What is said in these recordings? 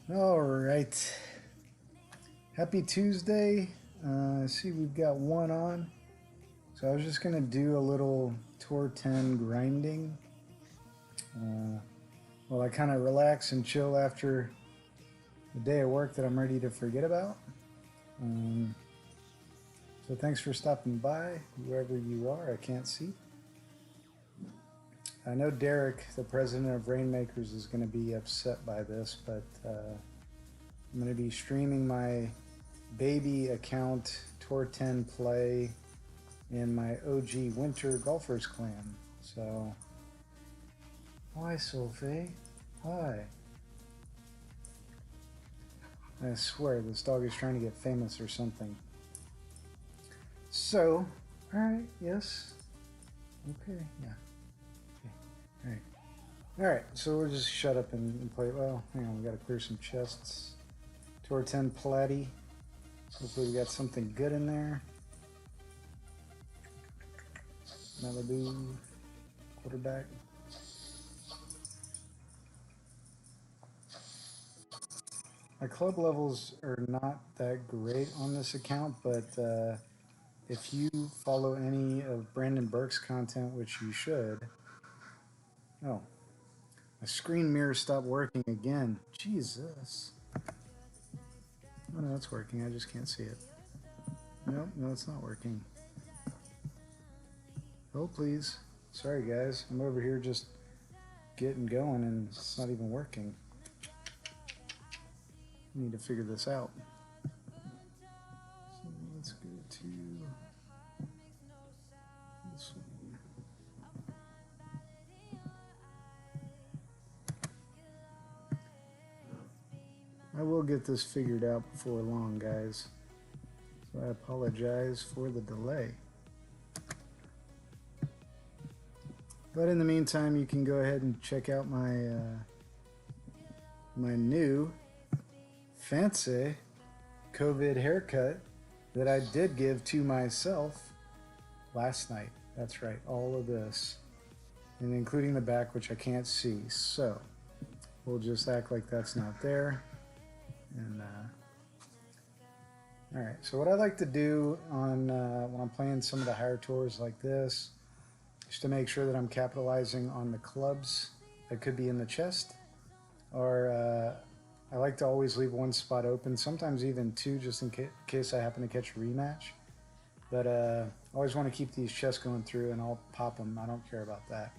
All right. Happy Tuesday. I see we've got one on. So I was just going to do a little Tour 10 grinding. While I kind of relax and chill after a day of work that I'm ready to forget about. So thanks for stopping by, whoever you are. I can't see. I know Derek, the president of Rainmakers, is going to be upset by this, but I'm going to be streaming my baby account Tour 10 play in my OG Winter Golfers clan. So, hi Sophie. Hi. I swear this dog is trying to get famous or something. So, alright, yes. Okay, yeah. Okay. Alright, so we'll just shut up and play. Well, hang on, we gotta clear some chests. Tour 10 Platy. Hopefully we got something good in there. Malibu quarterback. My club levels are not that great on this account, but if you follow any of Brandon Burke's content, which you should. Oh, my screen mirror stopped working again. Jesus. Oh no, it's working. I just can't see it. Nope, no, it's not working. Oh, please. Sorry, guys. I'm over here just getting going and it's not even working. I need to figure this out. So let's go to this one. I will get this figured out before long, guys. So I apologize for the delay. But in the meantime, you can go ahead and check out my my new fancy COVID haircut that I did give to myself last night. That's right, all of this, and including the back, which I can't see. So we'll just act like that's not there. And all right, so what I like to do on when I'm playing some of the higher tours like this is to make sure that I'm capitalizing on the clubs that could be in the chest, or I like to always leave one spot open, sometimes even two, just in case I happen to catch a rematch. But I always want to keep these chests going through, and I'll pop them. I don't care about that.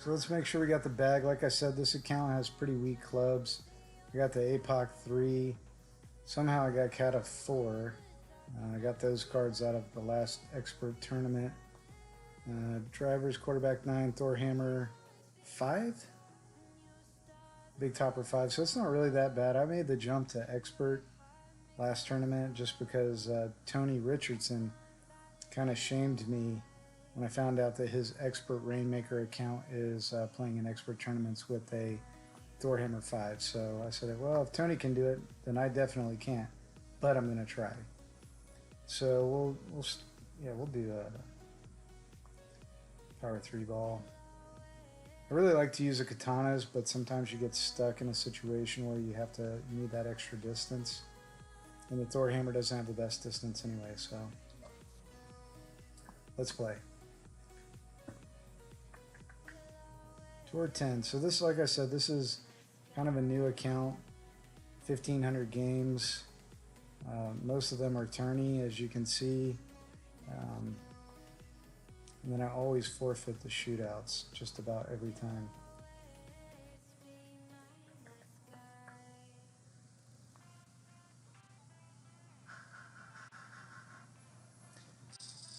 So let's make sure we got the bag. Like I said, this account has pretty weak clubs. I got the APOC 3. Somehow I got Cat of 4. I got those cards out of the last expert tournament. Drivers, quarterback 9, Thor Hammer 5. Big Topper 5. So it's not really that bad. I made the jump to expert last tournament just because Tony Richardson kind of shamed me when I found out that his expert Rainmaker account is playing in expert tournaments with a Thor Hammer 5. So I said, well, if Tony can do it, then I definitely can't. But I'm going to try. So we'll do a power 3 ball. I really like to use the katanas, but sometimes you get stuck in a situation where you need that extra distance. And the Thor Hammer doesn't have the best distance anyway, so let's play. Tour 10. So this, like I said, this is kind of a new account. 1,500 games. Most of them are tourney, as you can see. And then I always forfeit the shootouts just about every time.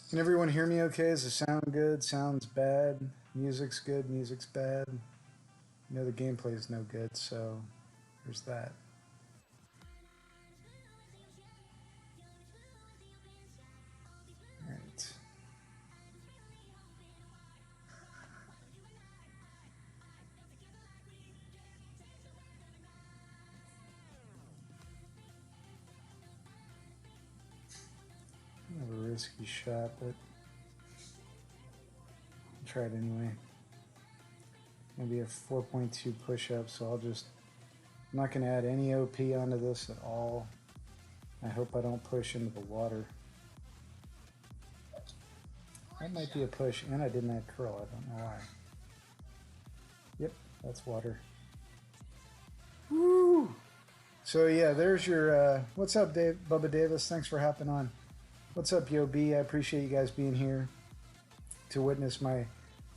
Can everyone hear me okay? Does the sound good? Sounds bad? Music's good? Music's bad? You know the gameplay is no good, so there's that. All right. Kind of a risky shot, but I'll try it anyway. Maybe a 4.2 push-up, so I'm not going to add any OP onto this at all. I hope I don't push into the water. That might be a push, and I didn't add curl, I don't know why. Yep, that's water. Woo! So yeah, there's your, what's up, Dave, Bubba Davis? Thanks for hopping on. What's up, Yo B? I appreciate you guys being here to witness my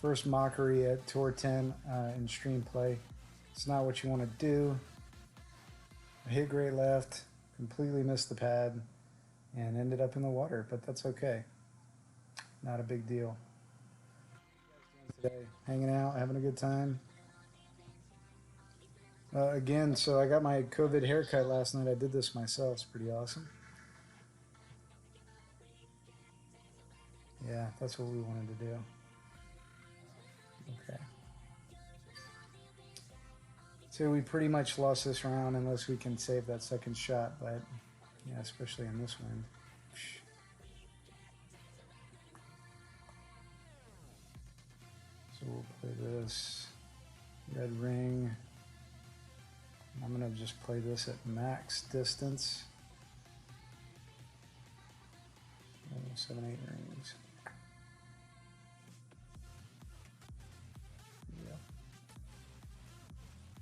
first mockery at Tour 10 in stream play. It's not what you want to do. I hit great left, completely missed the pad, and ended up in the water, but that's okay. Not a big deal. Today, hanging out, having a good time. Again, so I got my COVID haircut last night. I did this myself. It's pretty awesome. Yeah, that's what we wanted to do. Okay. So we pretty much lost this round unless we can save that second shot, but yeah, especially in this wind. So we'll play this red ring. I'm gonna just play this at max distance. 7, 8 rings. Yep.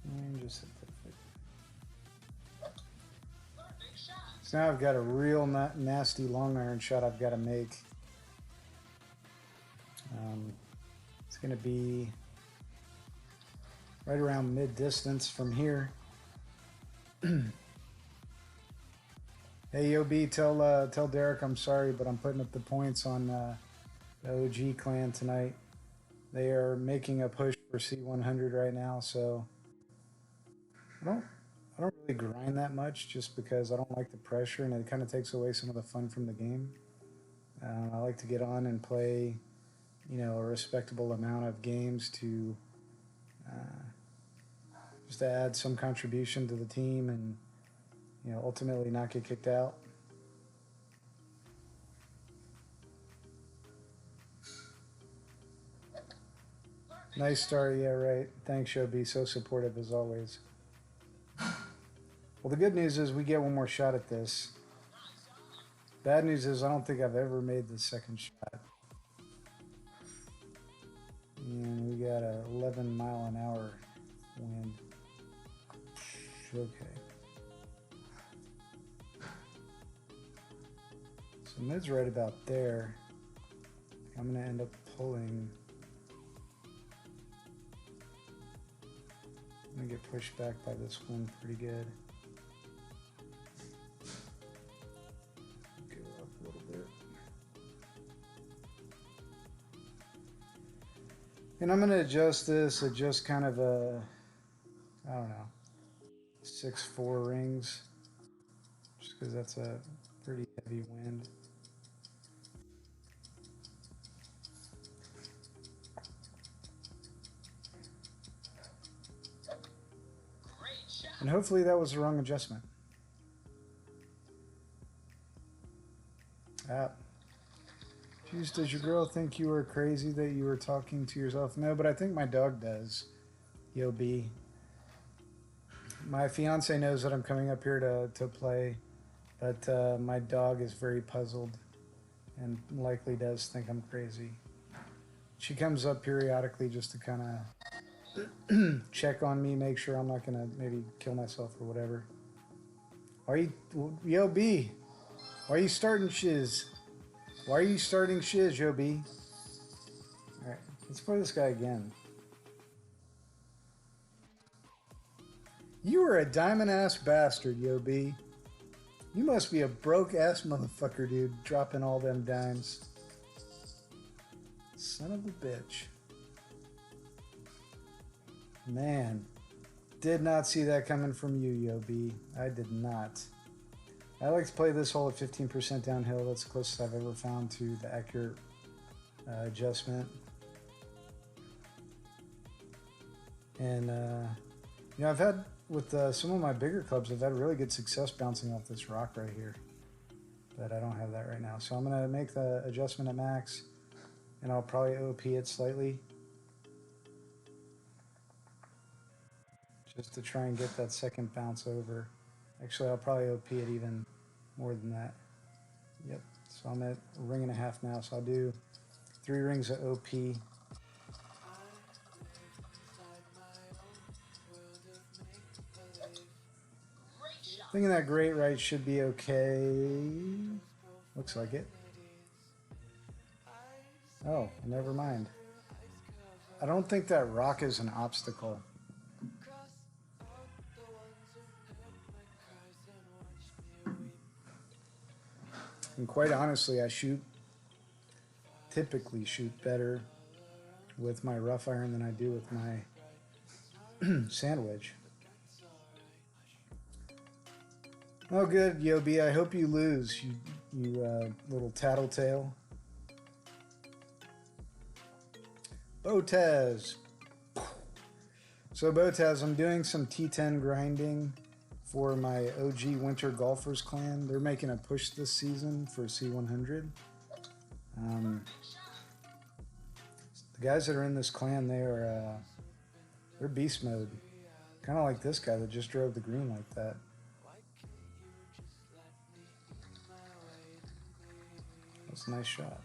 And just hit perfect. So now I've got a real nasty long iron shot I've got to make. It's going to be right around mid distance from here. Hey, Yo B, tell Derek I'm sorry, but I'm putting up the points on the OG clan tonight. They are making a push for C100 right now, so I don't really grind that much just because I don't like the pressure and it kind of takes away some of the fun from the game. I like to get on and play, you know, a respectable amount of games to just to add some contribution to the team and, you know, ultimately not get kicked out. Nice start, yeah, right. Thanks, Yobi. So supportive as always. Well, the good news is we get one more shot at this. Bad news is I don't think I've ever made the second shot. And we got a 11-mile-an-hour wind. Okay. So mid's right about there. I'm going to end up pulling. I'm going to get pushed back by this wind pretty good. Go up a little bit. And I'm going to adjust this at just kind of a, I don't know, 6-4 rings. Just because that's a pretty heavy wind. And hopefully that was the wrong adjustment. Does your girl think you were crazy that you were talking to yourself? No, but I think my dog does. Yo B. My fiance knows that I'm coming up here to play, but my dog is very puzzled and likely does think I'm crazy. She comes up periodically just to kind of check on me, make sure I'm not gonna maybe kill myself or whatever. Are you, yo B? Why are you starting shiz? Why are you starting shiz, yo B? All right, let's play this guy again. You are a diamond ass bastard, yo B. You must be a broke ass motherfucker, dude, dropping all them dimes. Son of a bitch. Man, did not see that coming from you, yo B. I did not. I like to play this hole at 15% downhill. That's the closest I've ever found to the accurate adjustment. And, you know, I've had, with some of my bigger clubs, I've had really good success bouncing off this rock right here. But I don't have that right now. So I'm going to make the adjustment at max, and I'll probably OP it slightly, just to try and get that second bounce over. Actually, I'll probably OP it even more than that. Yep, so I'm at a ring and a half now, so I'll do 3 rings of OP. Thinking that great right should be okay. Looks like it. Oh, never mind. I don't think that rock is an obstacle. And quite honestly, I typically shoot better with my rough iron than I do with my sandwich. Oh, good, Yobi. I hope you lose, you little tattletale. Botez. So Botez, I'm doing some T10 grinding for my OG Winter Golfers clan. They're making a push this season for C100. The guys that are in this clan, they're beast mode. Kind of like this guy that just drove the green like that. That's a nice shot.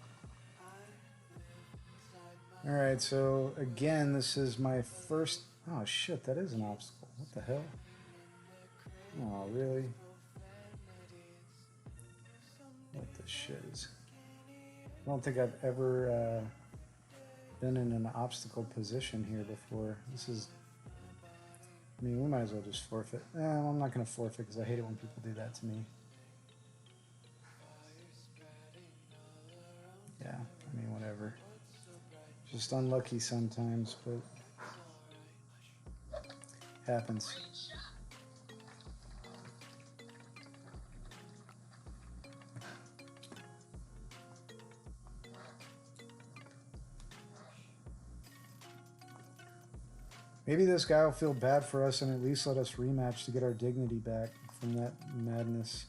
All right, so again, this is my first... Oh shit, that is an obstacle. What the hell? Oh, really? What the shiz? I don't think I've ever been in an obstacle position here before. This is... I mean, we might as well just forfeit. I'm not going to forfeit because I hate it when people do that to me. Yeah, I mean, whatever. Just unlucky sometimes, but happens. Maybe this guy will feel bad for us and at least let us rematch to get our dignity back from that madness.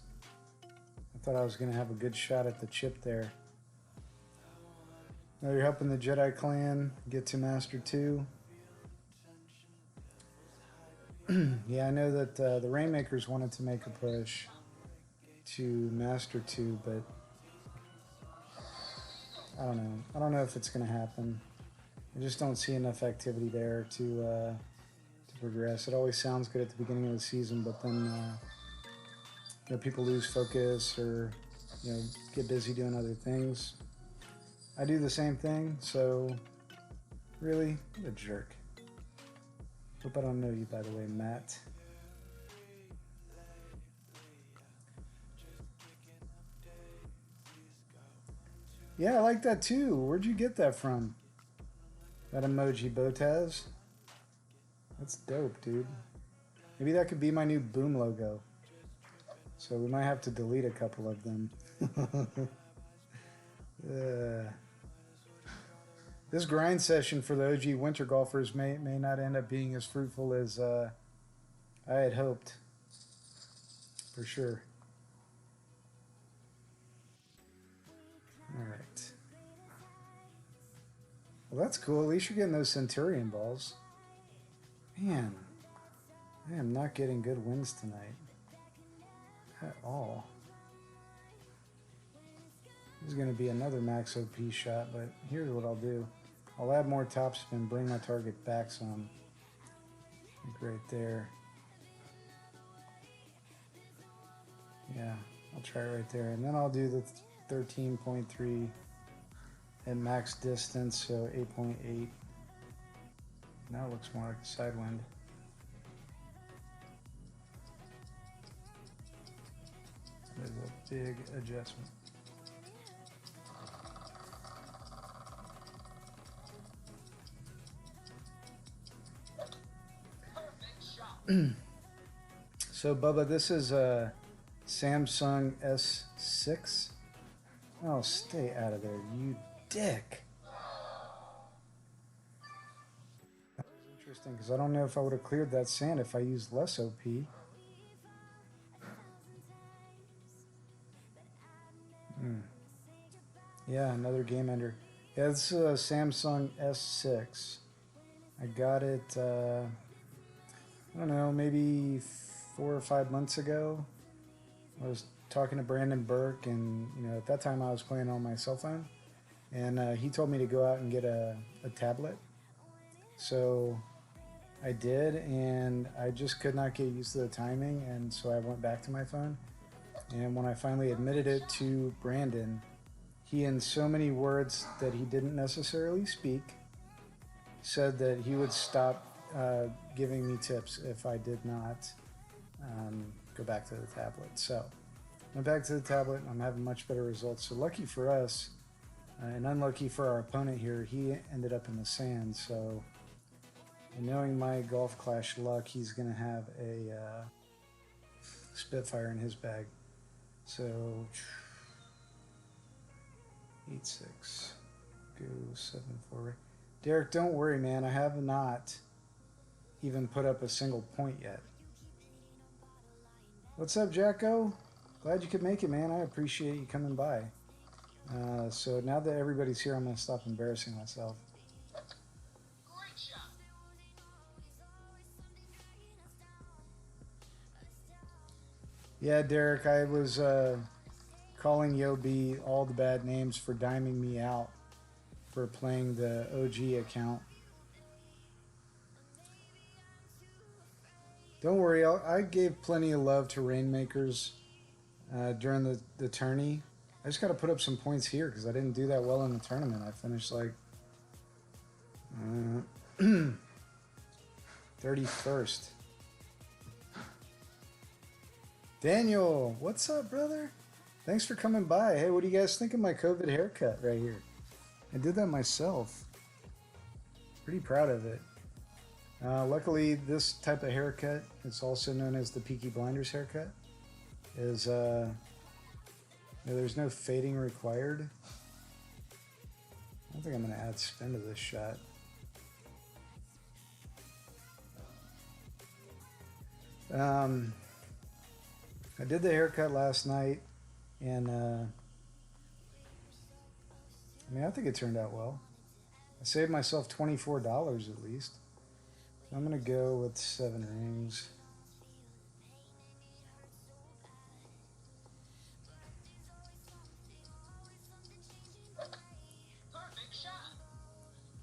I thought I was going to have a good shot at the chip there. Now you're helping the Jedi clan get to Master 2. Yeah, I know that the Rainmakers wanted to make a push to Master 2, but I don't know. I don't know if it's going to happen. I just don't see enough activity there to progress. It always sounds good at the beginning of the season, but then you know, people lose focus or get busy doing other things. I do the same thing, so really, what a jerk. Hope I don't know you, by the way, Matt. Yeah, I like that too. Where'd you get that from? That emoji, Botez. That's dope, dude. Maybe that could be my new boom logo. So we might have to delete a couple of them. This grind session for the OG Winter Golfers may not end up being as fruitful as I had hoped. For sure. Alright. Well, that's cool. At least you're getting those Centurion balls. Man, I am not getting good wins tonight. At all. This is going to be another max OP shot, but here's what I'll do. I'll add more topspin, bring my target back some. Like right there. Yeah, I'll try it right there. And then I'll do the 13.3 at max distance, so 8.8. Now it looks more like a side wind. That is a big adjustment. So Bubba, this is a Samsung S6. Oh, stay out of there, you dick. That was interesting because I don't know if I would have cleared that sand if I used less OP. Yeah, another game ender. Yeah, this is a Samsung S6. I got it, I don't know, maybe 4 or 5 months ago. I was talking to Brandon Burke, and at that time I was playing on my cell phone, and he told me to go out and get a tablet. So I did, and I just could not get used to the timing, and so I went back to my phone. And when I finally admitted it to Brandon, he, in so many words that he didn't necessarily speak, said that he would stop giving me tips if I did not go back to the tablet. So went back to the tablet, and I'm having much better results. So lucky for us, and unlucky for our opponent here, he ended up in the sand. So, and knowing my Golf Clash luck, he's going to have a Spitfire in his bag. So 8-6, go 7-4. Derek, don't worry, man. I have not even put up a single point yet. What's up, Jacko? Glad you could make it, man. I appreciate you coming by. So now that everybody's here, I'm going to stop embarrassing myself. Yeah, Derek, I was calling Yobi all the bad names for diming me out for playing the OG account. Don't worry, I gave plenty of love to Rainmakers during the tourney. I just got to put up some points here because I didn't do that well in the tournament. I finished like 31st. Daniel, what's up, brother? Thanks for coming by. Hey, what do you guys think of my COVID haircut right here? I did that myself. Pretty proud of it. Luckily, this type of haircut, it's also known as the Peaky Blinders haircut, is there's no fading required. I don't think I'm going to add spin to this shot. I did the haircut last night, and I think it turned out well. I saved myself $24 at least. So I'm going to go with 7 rings.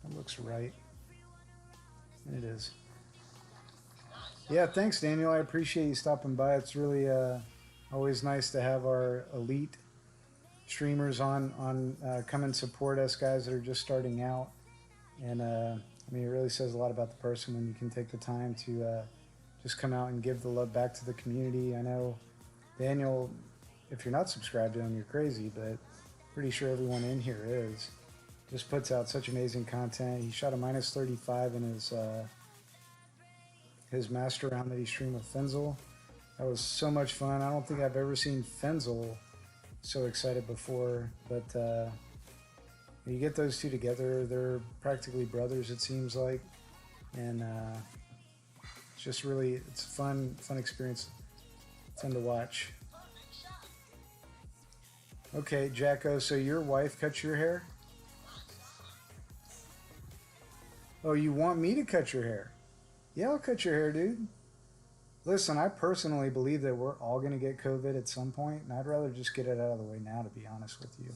That looks right. And it is. Yeah, thanks, Daniel. I appreciate you stopping by. It's really always nice to have our elite streamers on come and support us guys that are just starting out. And it really says a lot about the person when you can take the time to just come out and give the love back to the community. I know Daniel, if you're not subscribed to him, you're crazy, but pretty sure everyone in here is. Just puts out such amazing content. He shot a -35 in his master round that he streamed with Fenzel. That was so much fun. I don't think I've ever seen Fenzel so excited before, but you get those two together, they're practically brothers, it seems like, and it's just really, it's a fun experience, fun to watch. Okay, Jacko, so your wife cuts your hair? Oh, you want me to cut your hair? Yeah, I'll cut your hair, dude. Listen, I personally believe that we're all going to get COVID at some point, and I'd rather just get it out of the way now, to be honest with you.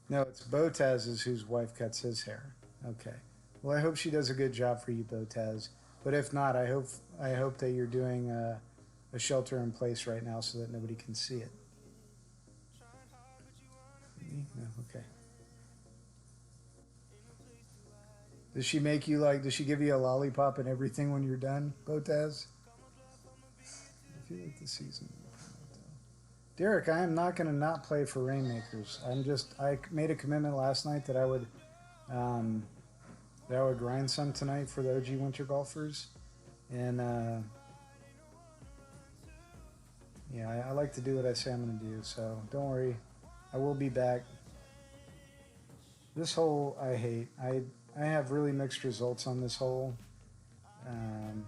No, it's Botaz's whose wife cuts his hair. Okay. Well, I hope she does a good job for you, Botez. But if not, I hope that you're doing a shelter in place right now so that nobody can see it. No, okay. Does she make you like? Does she give you a lollipop and everything when you're done, Botez? I feel like the season. Derek, I am not going to not play for Rainmakers. I made a commitment last night um, that I would grind some tonight for the OG Winter Golfers, and yeah, I like to do what I say I'm going to do. So don't worry, I will be back. This hole I hate. I have really mixed results on this hole. Um,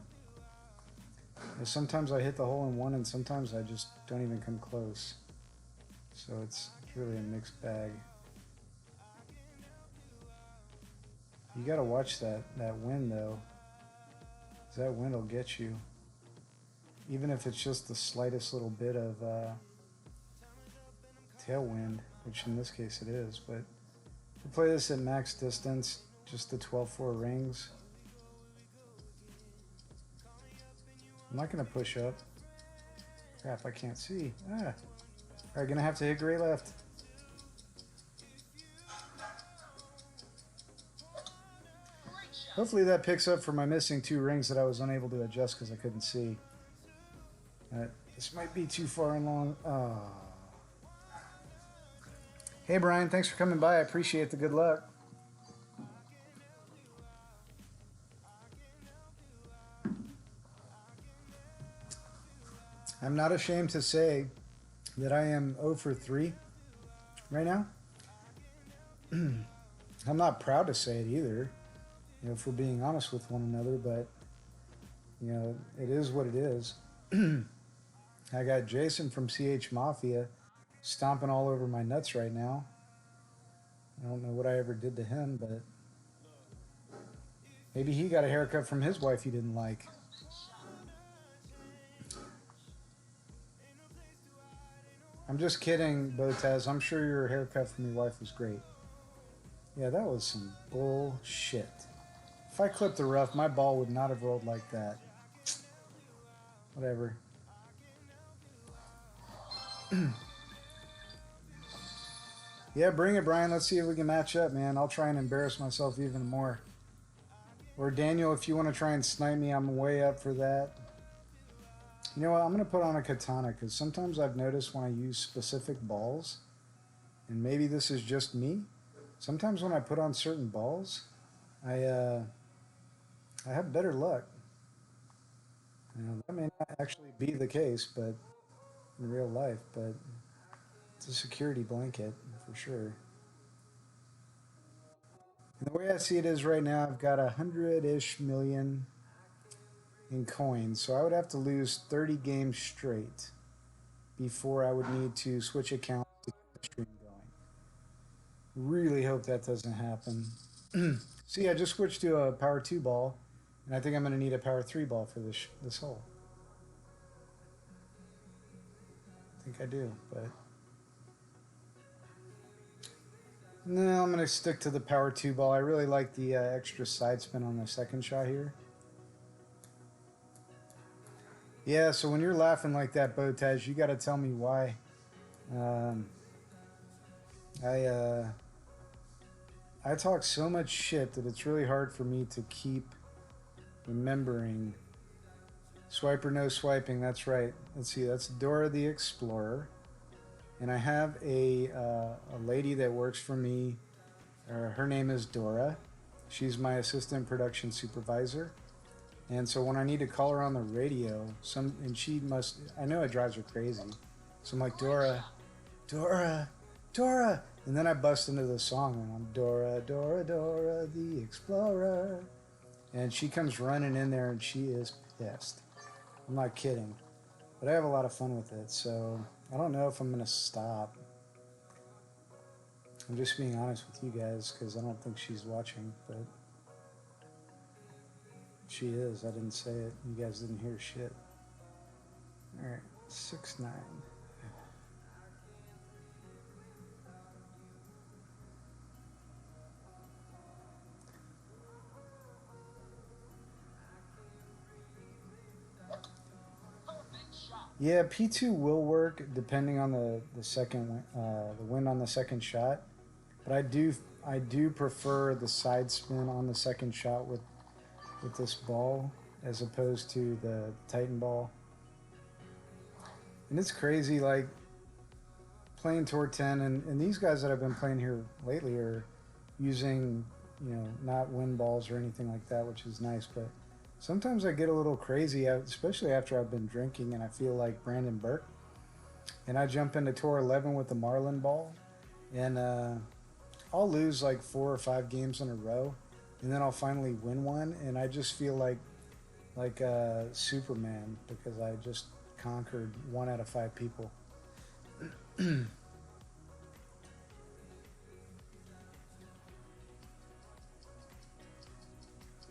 Sometimes I hit the hole in one, and sometimes I just don't even come close. So it's really a mixed bag. You got to watch that wind though, 'cause that wind will get you. Even if it's just the slightest little bit of tailwind, which in this case it is. But we play this at max distance, just the 12-4 rings. I'm not going to push up. Crap, I can't see. Ah. Alright, gonna have to hit gray left. Hopefully that picks up for my missing 2 rings that I was unable to adjust because I couldn't see. This might be too far and long. Oh. Hey Brian, thanks for coming by. I appreciate the good luck. I'm not ashamed to say that I am 0 for 3 right now. I'm not proud to say it either, you know, if we're being honest with one another, but you know, it is what it is. I got Jason from CH Mafia stomping all over my nuts right now. I don't know what I ever did to him, but maybe he got a haircut from his wife he didn't like. I'm just kidding, Botez. I'm sure your haircut from your wife was great. Yeah, that was some bullshit. If I clipped the rough, my ball would not have rolled like that. Whatever. Yeah, bring it, Brian. Let's see if we can match up, man. I'll try and embarrass myself even more. Or Daniel, if you want to try and snipe me, I'm way up for that. You know what? I'm going to put on a katana because sometimes I've noticed when I use specific balls, and maybe this is just me, sometimes when I put on certain balls, I have better luck. You know, that may not actually be the case, but in real life, but it's a security blanket for sure. And the way I see it is right now, I've got 100-ish million in coins, so I would have to lose 30 games straight before I would need to switch accounts to get the stream going. Really hope that doesn't happen. See, I just switched to a power 2 ball, and I think I'm going to need a power 3 ball for this hole. I think I do, but no, I'm going to stick to the power 2 ball. I really like the extra side spin on the second shot here. Yeah, so when you're laughing like that, Botez, you got to tell me why. I talk so much shit that it's really hard for me to keep remembering. Swipe or no swiping, that's right. Let's see, that's Dora the Explorer. And I have a lady that works for me. Her name is Dora. She's my assistant production supervisor. And so when I need to call her on the radio, and she must, I know it drives her crazy. So I'm like, Dora, Dora, Dora. And then I bust into the song and I'm Dora, Dora, Dora, the Explorer. And she comes running in there and she is pissed. I'm not kidding. But I have a lot of fun with it. So I don't know if I'm going to stop. I'm just being honest with you guys because I don't think she's watching, but she is. I didn't say it. You guys didn't hear shit. All right, 6-9. Yeah, P2 will work depending on the wind on the second shot, but I do prefer the side spin on the second shot with this ball as opposed to the Titan ball. And it's crazy, like playing Tour 10, and these guys that I've been playing here lately are using, not wind balls or anything like that, which is nice. But sometimes I get a little crazy, especially after I've been drinking and I feel like Brandon Burke. And I jump into Tour 11 with the Marlin ball, and I'll lose like 4 or 5 games in a row, and then I'll finally win one, and I just feel like Superman because I just conquered 1 out of 5 people.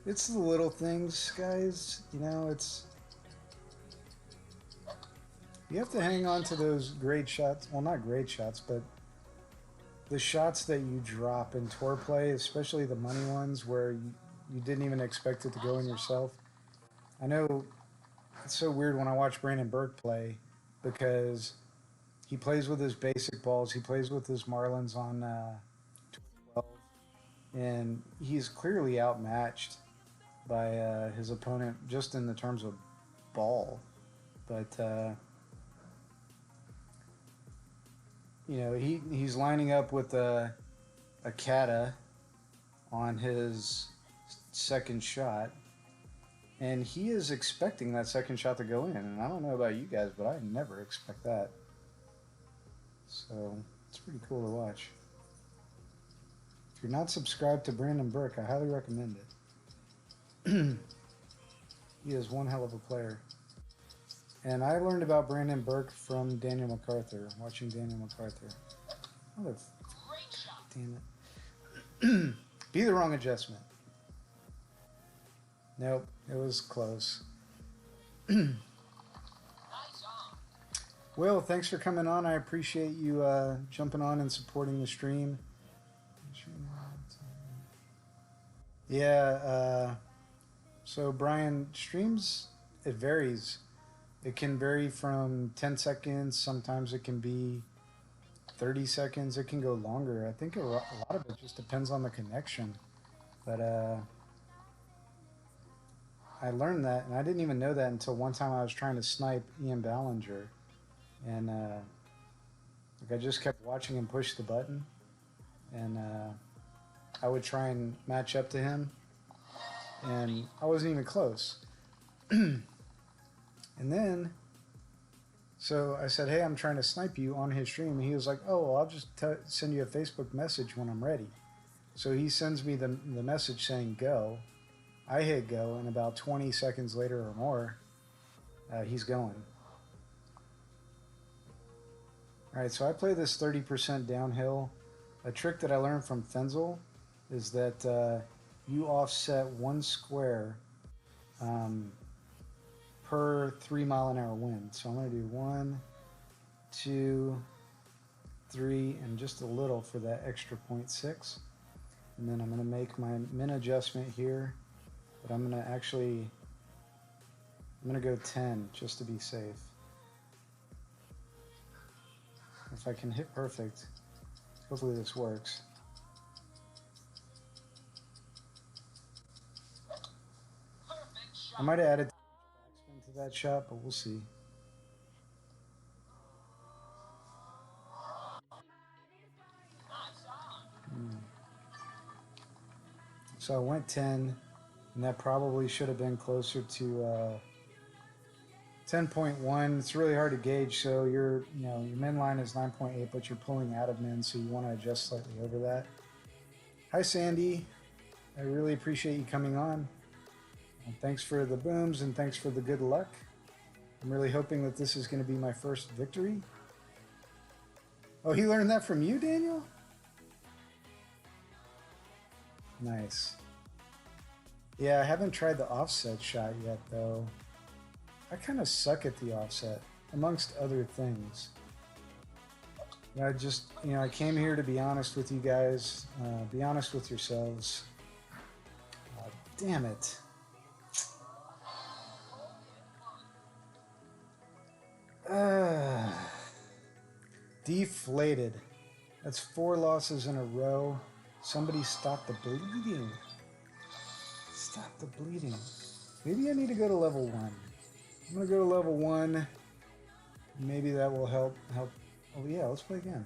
It's the little things, guys. You have to hang on to those great shots. Well, not great shots, but the shots that you drop in tour play, especially the money ones where you didn't even expect it to go in yourself. I know it's so weird when I watch Brandon Burke play because he plays with his basic balls. He plays with his Marlins on 12, and he's clearly outmatched by his opponent just in the terms of ball. But he's lining up with a Kata on his second shot, and he is expecting that second shot to go in. And I don't know about you guys, but I never expect that. So it's pretty cool to watch. If you're not subscribed to Brandon Burke, I highly recommend it. He is one hell of a player. And I learned about Brandon Burke from Daniel MacArthur, watching Daniel MacArthur. Mother, damn it. Be the wrong adjustment. Nope, it was close. Will, thanks for coming on. I appreciate you jumping on and supporting the stream. Yeah, so Brian, streams, it varies. It can vary from 10 seconds, sometimes it can be 30 seconds, it can go longer. I think a lot of it just depends on the connection. But I learned that, and I didn't even know that until one time I was trying to snipe Ian Ballinger. And I just kept watching him push the button, and I would try and match up to him, and I wasn't even close. And then, so I said, hey, I'm trying to snipe you on his stream. And he was like, oh, well, I'll just send you a Facebook message when I'm ready. So he sends me the message saying go. I hit go, and about 20 seconds later or more, he's going. All right, so I play this 30% downhill. A trick that I learned from Fenzel is that you offset 1 square per 3-mile-an-hour wind. So I'm going to do 1, 2, 3, and just a little for that extra 0.6. And then I'm going to make my min adjustment here, but I'm going to go 10 just to be safe. If I can hit perfect, hopefully this works. I might have added backspin to that shot, but we'll see. So I went 10, and that probably should have been closer to 10.1. It's really hard to gauge. So your min line is 9.8, but you're pulling out of min, so you want to adjust slightly over that. Hi, Sandy. I really appreciate you coming on. And thanks for the booms and thanks for the good luck. I'm really hoping that this is going to be my first victory. Oh, he learned that from you, Daniel? Nice. Yeah, I haven't tried the offset shot yet, though. I kind of suck at the offset, amongst other things. I came here to be honest with you guys. Be honest with yourselves. Damn it. Deflated. That's 4 losses in a row. Somebody stop the bleeding. Stop the bleeding. Maybe I need to go to level 1. I'm going to go to level 1. Maybe that will help. Oh yeah, let's play again.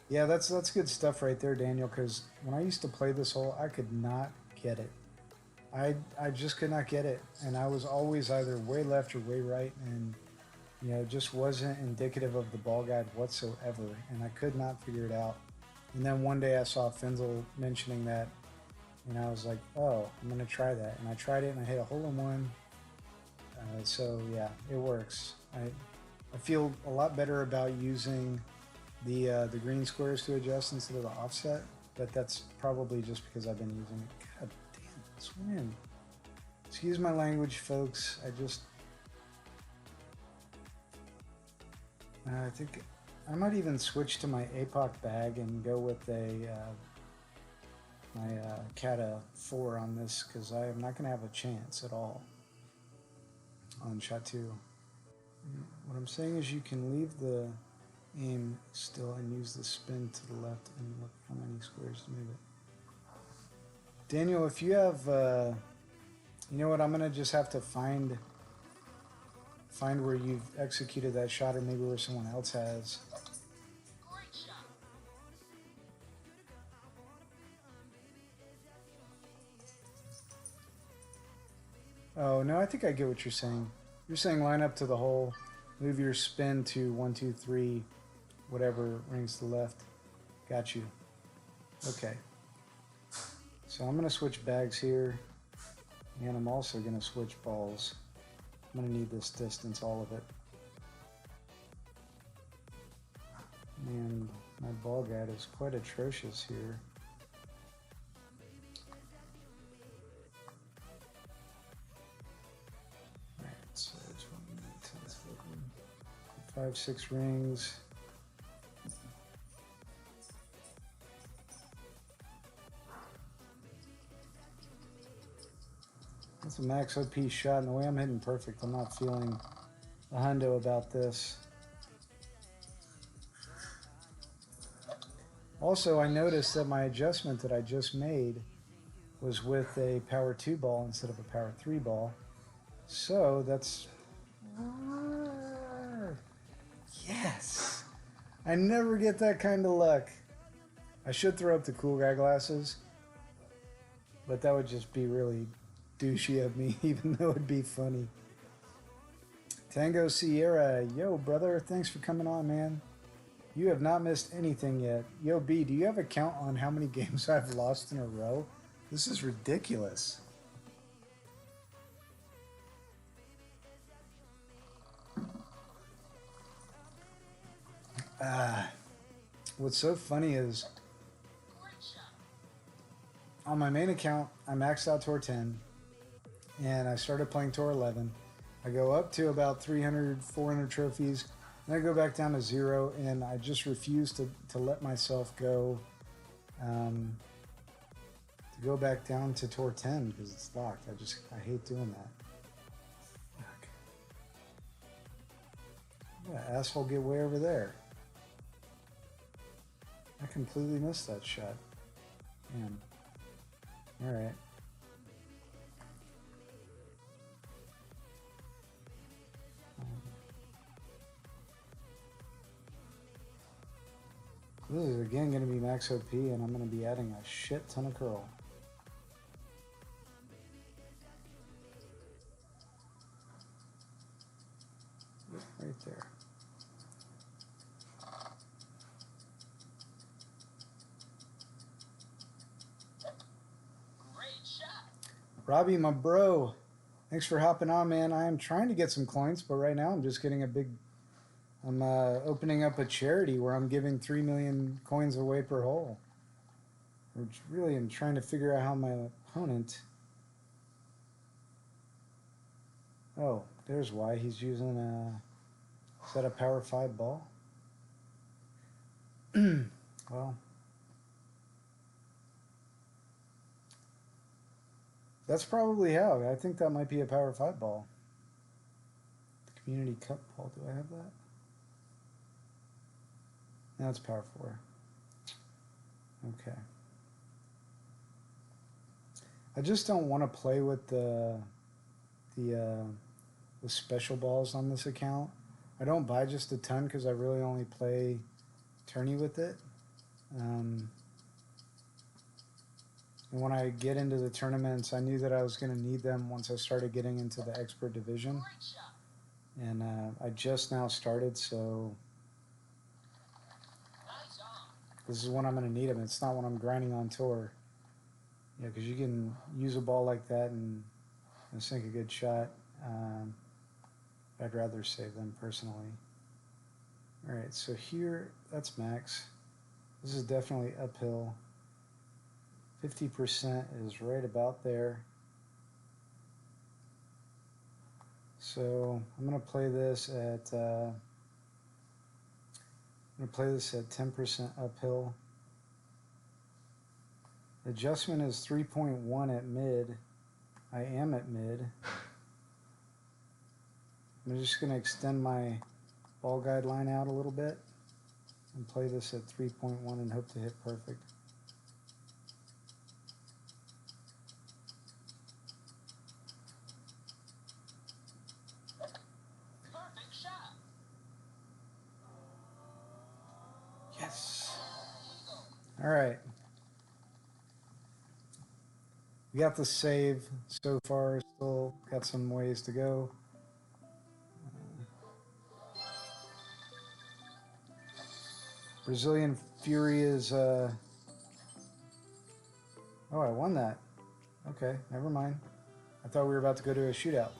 Yeah, that's good stuff right there, Daniel, because when I used to play this hole, I could not get it. I just could not get it. And I was always either way left or way right, and you know, it just wasn't indicative of the ball guide whatsoever, and I could not figure it out. And then one day I saw Finzel mentioning that, and I was like, oh, I'm going to try that. And I tried it, and I hit a hole-in-one. So, yeah, it works. I feel a lot better about using the green squares to adjust instead of the offset, but that's probably just because I've been using it. God damn, this win. Excuse my language, folks. I think I might even switch to my APOC bag and go with my Kata 4 on this, because I am not going to have a chance at all on shot 2. What I'm saying is you can leave the aim still and use the spin to the left and look how many squares to move it. Daniel, if you have, you know what, I'm going to just have to find where you've executed that shot, or maybe where someone else has. Oh, no, I think I get what you're saying. You're saying line up to the hole, move your spin to 1, 2, 3, whatever rings to the left. Got you. Okay. So I'm going to switch bags here, and I'm also going to switch balls. I'm going to need this distance, all of it. And my ball guide is quite atrocious here. Alright, so 5, 6 rings. That's a max OP shot, and the way I'm hitting perfect, I'm not feeling a hundo about this. Also, I noticed that my adjustment that I just made was with a power 2 ball instead of a power 3 ball. So that's... Yes! I never get that kind of luck. I should throw up the cool guy glasses, but that would just be really douchey of me, even though it'd be funny. Tango Sierra, yo brother, thanks for coming on, man. You have not missed anything yet. Yo B, do you have a count on how many games I've lost in a row? This is ridiculous. What's so funny is on my main account, I maxed out Tour 10, and I started playing Tour 11. I go up to about 300, 400 trophies, and I go back down to 0, and I just refuse to let myself go to go back down to Tour 10 because it's locked. I hate doing that. Fuck. Yeah, asphalt get way over there. I completely missed that shot. Man. Alright. This is again going to be max OP, and I'm going to be adding a shit ton of curl. Right there. Robbie, my bro, thanks for hopping on, man. I am trying to get some coins, but right now I'm just getting I'm opening up a charity where I'm giving 3 million coins away per hole. Which really am trying to figure out how my opponent... Oh, there's why he's using is that a power 5 ball? Well... That's probably how. I think that might be a Power 5 ball. The Community Cup ball. Do I have that? No, it's Power 4. Okay. I just don't want to play with the uh, the special balls on this account. I don't buy just a ton because I really only play tourney with it. And when I get into the tournaments, I knew that I was going to need them once I started getting into the expert division. And I just now started, so this is when I'm going to need them. It's not when I'm grinding on tour. Yeah, because you can use a ball like that and sink a good shot. I'd rather save them personally. All right, so here, that's max. This is definitely uphill. 50% is right about there. So I'm gonna play this at 10% uphill. Adjustment is 3.1 at mid. I am at mid. I'm just gonna extend my ball guide line out a little bit and play this at 3.1 and hope to hit perfect. Perfect shot. Yes. All right. We got the save so far. Still got some ways to go. Brazilian Fury is. Oh, I won that. Okay, never mind. I thought we were about to go to a shootout.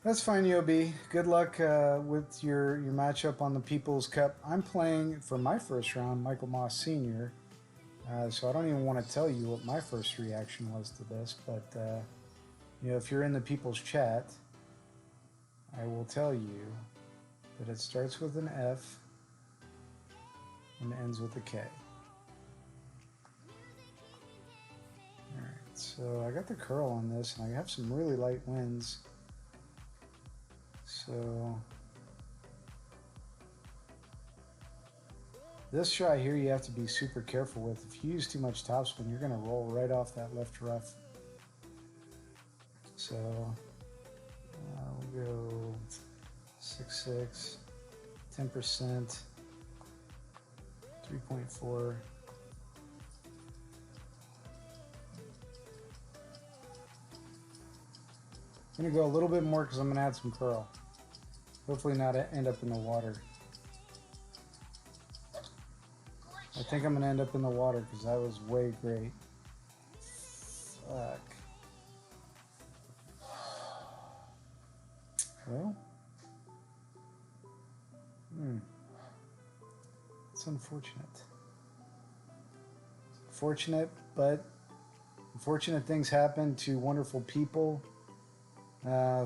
That's fine, UOB. Good luck with your matchup on the People's Cup. I'm playing for my first round, Michael Moss Sr., so I don't even want to tell you what my first reaction was to this, but if you're in the People's Chat, I will tell you that it starts with an F and ends with a K. Alright, so I got the curl on this, and I have some really light winds. So this shot here you have to be super careful with. If you use too much topspin, you're going to roll right off that left rough. So we'll go 6.6, 10%, 3.4. I'm going to go a little bit more because I'm going to add some curl. Hopefully not end up in the water. I think I'm going to end up in the water because that was way great. Fuck. Well. It's unfortunate. Fortunate, but unfortunate things happen to wonderful people.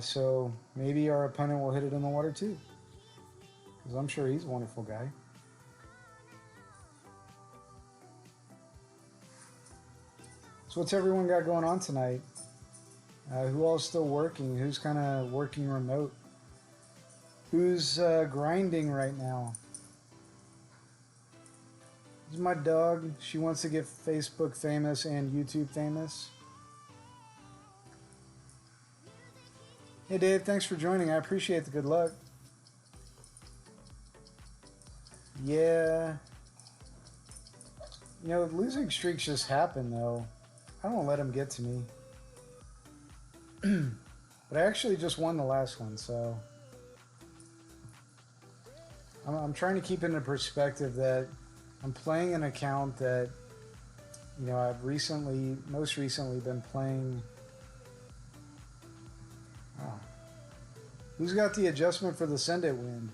So maybe our opponent will hit it in the water too. Because I'm sure he's a wonderful guy. So what's everyone got going on tonight? Who all's still working? Who's kind of working remote? Who's grinding right now? This is my dog. She wants to get Facebook famous and YouTube famous. Hey Dave, thanks for joining. I appreciate the good luck. Yeah. Losing streaks just happen though. I don't let them get to me. But I actually just won the last one, so I'm trying to keep into perspective that I'm playing an account that I've most recently been playing. Oh. Who's got the adjustment for the send it wind?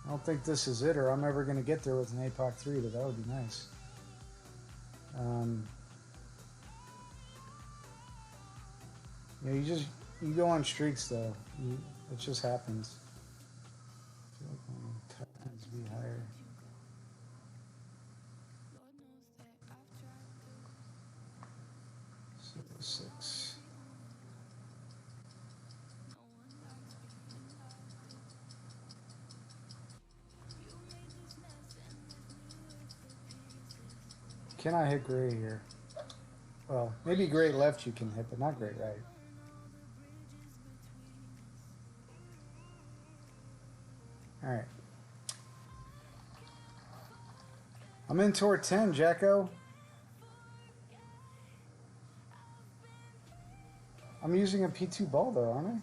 I don't think this is it, or I'm ever going to get there with an APOC 3, but that would be nice. You go on streaks though. It just happens. I feel like my tends to be higher. Cannot hit gray here. Well, maybe gray left you can hit, but not gray right. Alright. I'm in tour 10, Jacko. I'm using a P2 ball though, aren't I?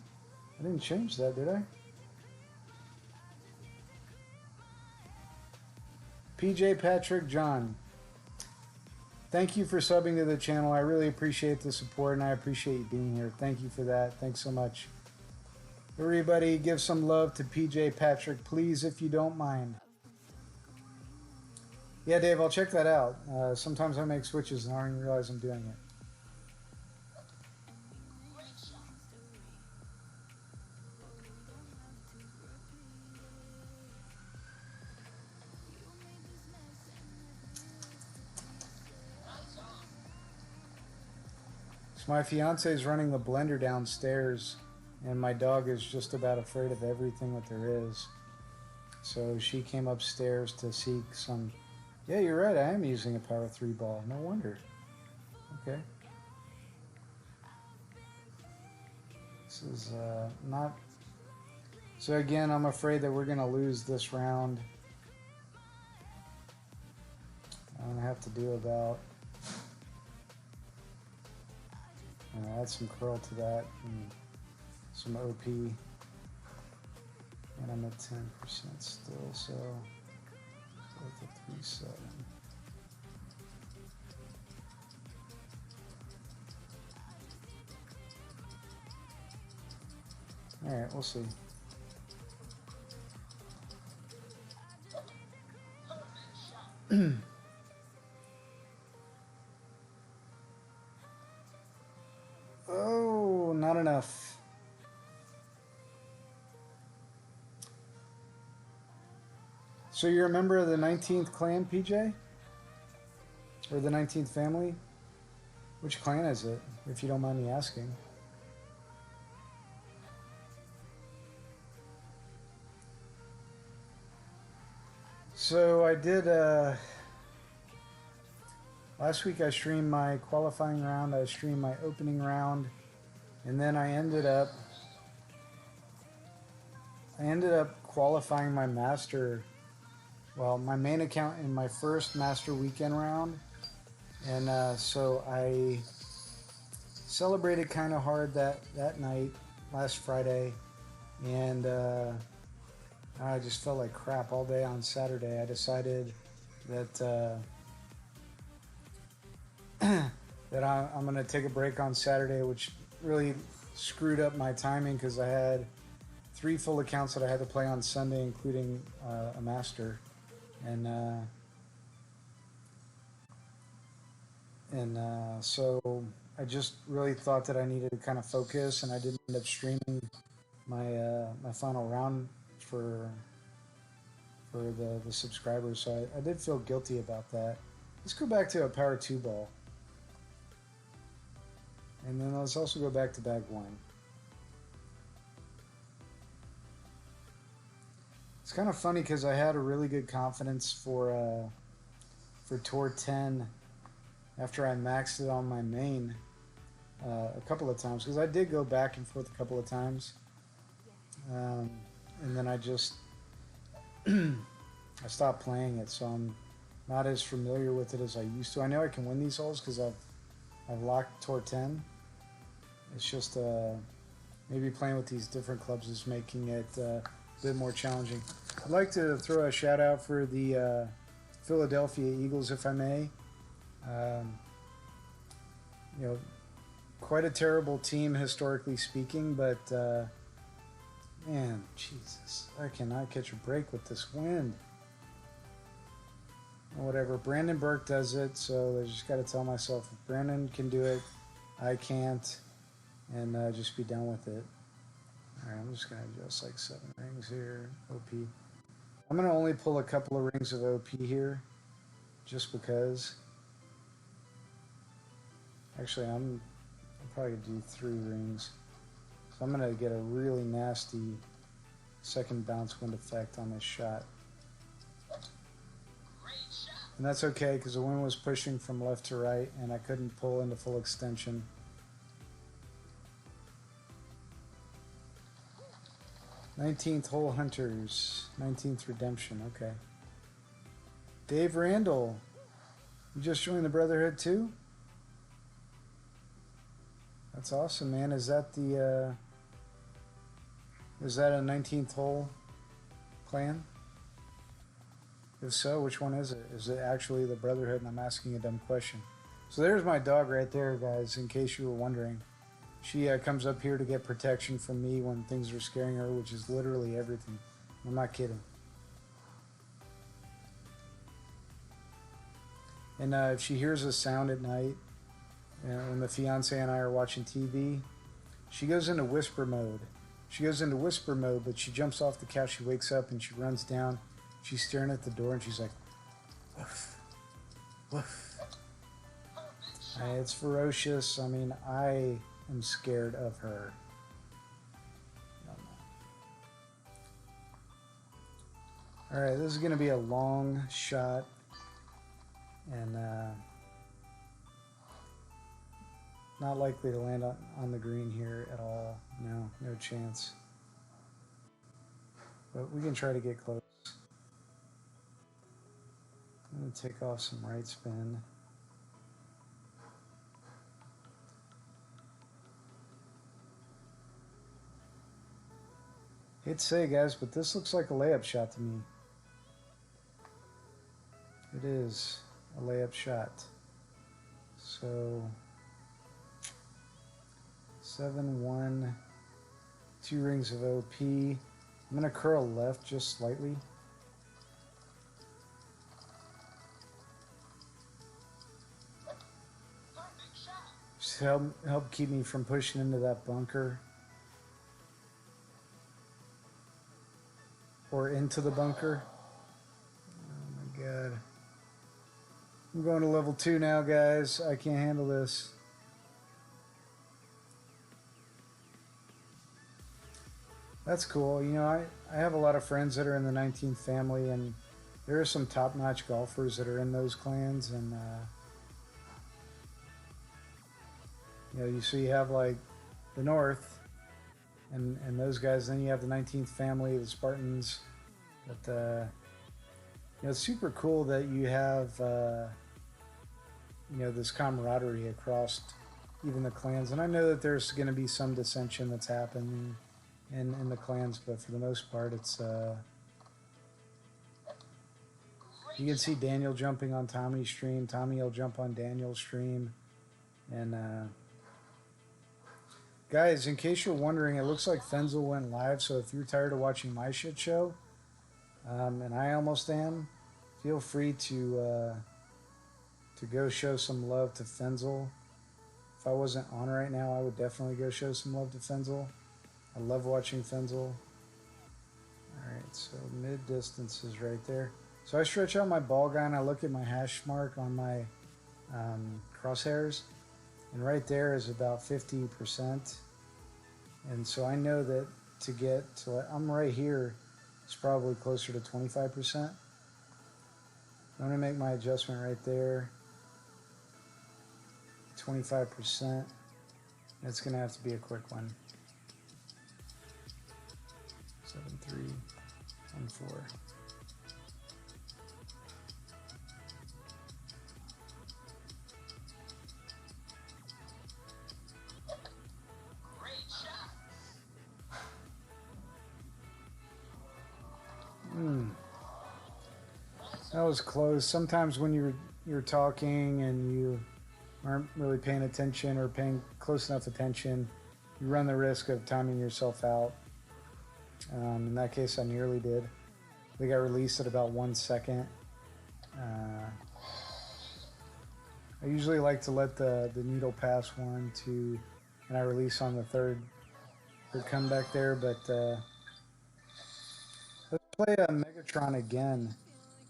I didn't change that, did I? PJ, Patrick, John. Thank you for subbing to the channel. I really appreciate the support and I appreciate you being here. Thank you for that. Thanks so much. Everybody give some love to PJ, Patrick, please, if you don't mind. Yeah, Dave, I'll check that out. Sometimes I make switches and I don't even realize I'm doing it. So my fiance is running the blender downstairs and my dog is just about afraid of everything that there is. So she came upstairs to seek some... Yeah, you're right, I am using a Power 3 ball. No wonder. Okay. This is not... So again, I'm afraid that we're going to lose this round. I'm going to have to do about... add some curl to that and some OP. And I'm at 10% still, so with a 3-7. Alright, we'll see. Oh, not enough. So you're a member of the 19th clan, PJ? Or the 19th family? Which clan is it, if you don't mind me asking? So I did, last week I streamed my qualifying round, I streamed my opening round, and then I ended up qualifying my master, well, my main account in my first master weekend round. And so I celebrated kind of hard that night, last Friday, and I just felt like crap all day on Saturday. I decided that that I'm going to take a break on Saturday, which really screwed up my timing because I had 3 full accounts that I had to play on Sunday, including a master, and so I just really thought that I needed to kind of focus, and I didn't end up streaming my my final round for the subscribers, so I did feel guilty about that. Let's go back to a Power 2 ball. And then let's also go back to bag 1. It's kind of funny because I had a really good confidence for Tour 10 after I maxed it on my main a couple of times, because I did go back and forth a couple of times. And then I just I stopped playing it, so I'm not as familiar with it as I used to. I know I can win these holes because I've locked Tour 10. It's just maybe playing with these different clubs is making it a bit more challenging. I'd like to throw a shout out for the Philadelphia Eagles, if I may. You know, quite a terrible team historically speaking, but man, Jesus, I cannot catch a break with this wind. Whatever, Brandon Burke does it, so I just got to tell myself if Brandon can do it, I can't, and just be done with it. Alright, I'm just going to adjust like 7 rings here, OP. I'm going to only pull a couple of rings of OP here, just because. Actually, I'm probably going to do 3 rings. So I'm going to get a really nasty second bounce wind effect on this shot. And that's okay because the wind was pushing from left to right and I couldn't pull into full extension. 19th hole hunters. 19th redemption. Okay. Dave Randall. You just joined the Brotherhood too? That's awesome, man. Is that the is that a 19th hole clan? If so, which one is it? Is it actually the Brotherhood? And I'm asking a dumb question. So there's my dog right there, guys, in case you were wondering. She comes up here to get protection from me when things are scaring her, which is literally everything. I'm not kidding. And if she hears a sound at night, when the fiance and I are watching TV, she goes into whisper mode. She goes into whisper mode, but she jumps off the couch, she wakes up, and she runs down. She's staring at the door, and she's like, woof, woof. It's ferocious. I mean, I am scared of her. All right, this is going to be a long shot, and not likely to land on the green here at all. No chance. But we can try to get close. I'm going to take off some right spin. Hate to say, guys, but this looks like a layup shot to me. It is a layup shot. So 7-1, 2 rings of OP. I'm going to curl left just slightly. Just help keep me from pushing into that bunker. Or into the bunker. Oh my god. I'm going to level 2 now, guys. I can't handle this. That's cool. You know, I have a lot of friends that are in the 19th family, and there are some top-notch golfers that are in those clans, and you know, so you have like the North and those guys, then you have the 19th family, the Spartans. But you know, it's super cool that you have you know, this camaraderie across even the clans, and I know that there's going to be some dissension that's happening in the clans, but for the most part, it's you can see Daniel jumping on Tommy's stream. Tommy will jump on Daniel's stream, and guys, in case you're wondering, it looks like Fenzel went live. So if you're tired of watching my shit show, and I almost am, feel free to go show some love to Fenzel. If I wasn't on right now, I would definitely go show some love to Fenzel. I love watching Fenzel. Alright, so mid distance is right there. So I stretch out my ball guy and I look at my hash mark on my crosshairs. And right there is about 50%. And so I know that to get to, I'm right here, it's probably closer to 25%. I'm going to make my adjustment right there. 25%. It's going to have to be a quick one. 7-3-1-4. That was close. Sometimes when you're talking and you aren't really paying attention or paying close enough attention, you run the risk of timing yourself out. In that case, I nearly did. They got released at about 1 second. I usually like to let the needle pass 1, 2, and I release on the third comeback there. But let's play a Megatron again,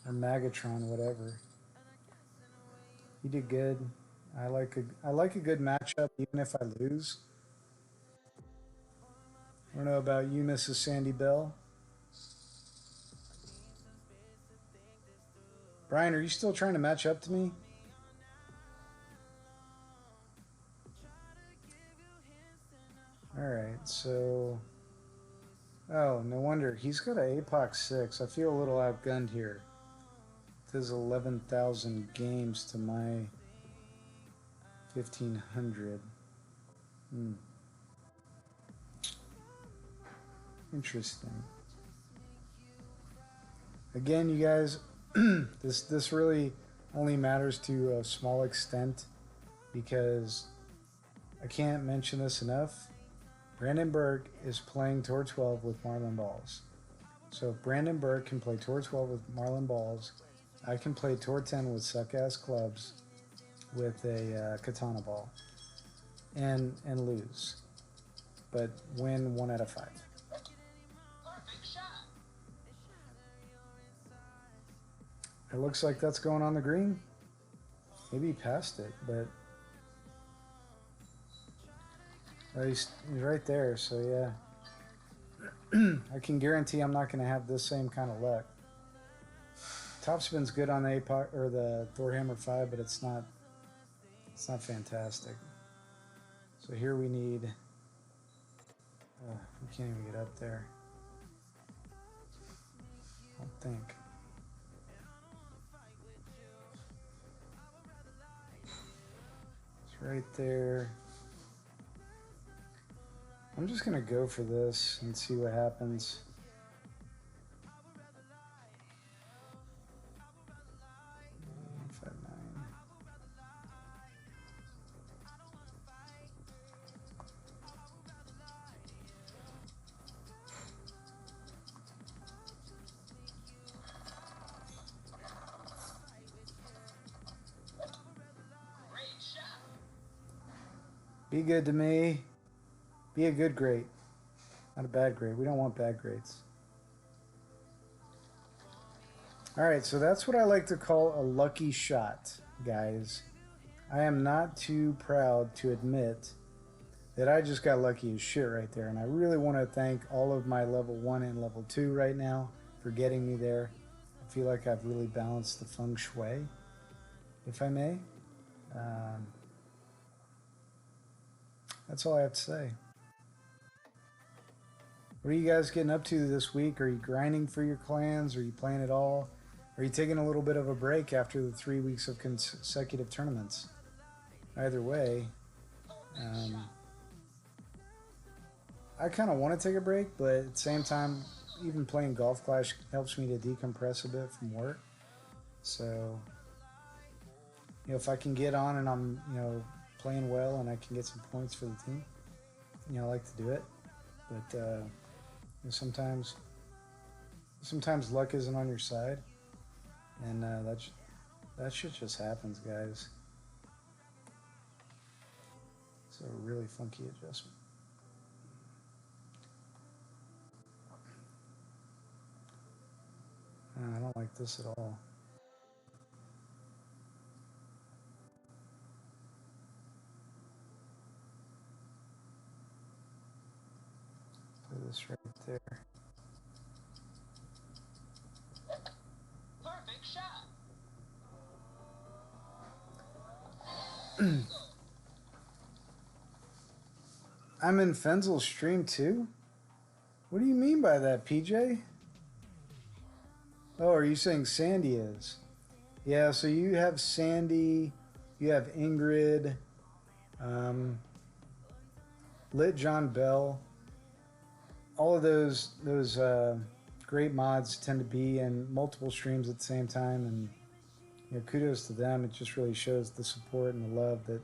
or Magatron, whatever. He did good. I like a good matchup, even if I lose. I don't know about you, Mrs. Sandy Bell. Brian, are you still trying to match up to me? Alright, so... Oh, no wonder. He's got an APOC 6. I feel a little outgunned here. With his 11,000 games to my 1,500. Interesting. Again, you guys, this really only matters to a small extent because I can't mention this enough. Brandon Berg is playing Tour 12 with Marlin Balls. So if Brandon Berg can play Tour 12 with Marlin Balls, I can play Tour 10 with suck-ass clubs with a katana ball and lose, but win 1 out of 5. Perfect shot. It looks like that's going on the green. Maybe he passed it, but he's right there, so yeah. I can guarantee I'm not going to have this same kind of luck. Topspin's good on the APOC or the Thor Hammer 5, but it's not fantastic. So here we need we can't even get up there. I don't think. It's right there. I'm just gonna go for this and see what happens. Be good to me. Be a good grade. Not a bad grade. We don't want bad grades. Alright, so that's what I like to call a lucky shot, guys. I am not too proud to admit that I just got lucky as shit right there. And I really want to thank all of my level 1 and level 2 right now for getting me there. I feel like I've really balanced the feng shui, if I may. That's all I have to say. What are you guys getting up to this week? Are you grinding for your clans? Are you playing at all? Are you taking a little bit of a break after the 3 weeks of consecutive tournaments? Either way, I kind of want to take a break, but at the same time, even playing Golf Clash helps me to decompress a bit from work. So, you know, if I can get on and I'm, you know, playing well and I can get some points for the team, you know, I like to do it. But you know, sometimes luck isn't on your side, and that shit just happens, guys. It's a really funky adjustment. I don't like this at all. Put this right there. Perfect shot. I'm in Fenzel's stream too? What do you mean by that, PJ? Oh, are you saying Sandy is? Yeah, so you have Sandy, you have Ingrid, Lit John Bell. All of those great mods tend to be in multiple streams at the same time, and you know, kudos to them. It just really shows the support and the love that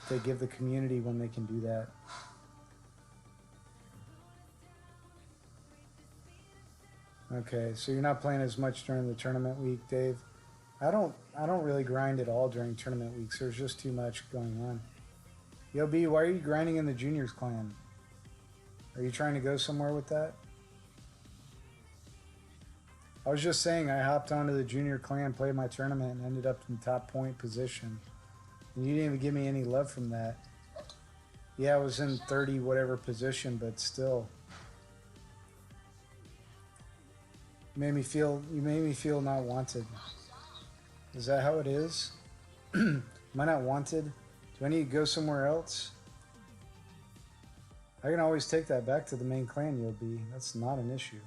they give the community when they can do that. Okay, so you're not playing as much during the tournament week, Dave. I don't really grind at all during tournament weeks. There's just too much going on. Yo, B, why are you grinding in the juniors clan? Are you trying to go somewhere with that? I was just saying I hopped onto the junior clan, played my tournament, and ended up in top point position. And you didn't even give me any love from that. Yeah, I was in 30 whatever position, but still. You made me feel not wanted. Is that how it is? Am I not wanted? Do I need to go somewhere else? I can always take that back to the main clan, Yobi. That's not an issue.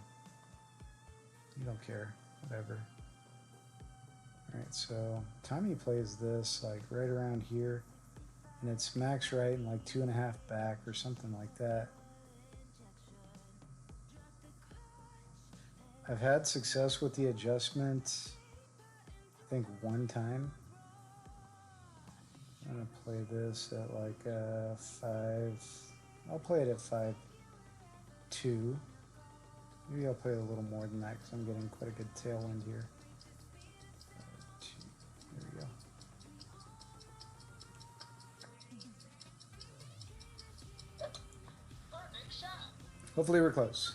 You don't care. Whatever. Alright, so Tommy plays this like right around here. And it's max right and like 2.5 back or something like that. I've had success with the adjustment, I think one time. I'm gonna play this at like 5. I'll play it at 5-2. Maybe I'll play a little more than that because I'm getting quite a good tailwind here. 5-2. There we go. Perfect shot. Hopefully we're close.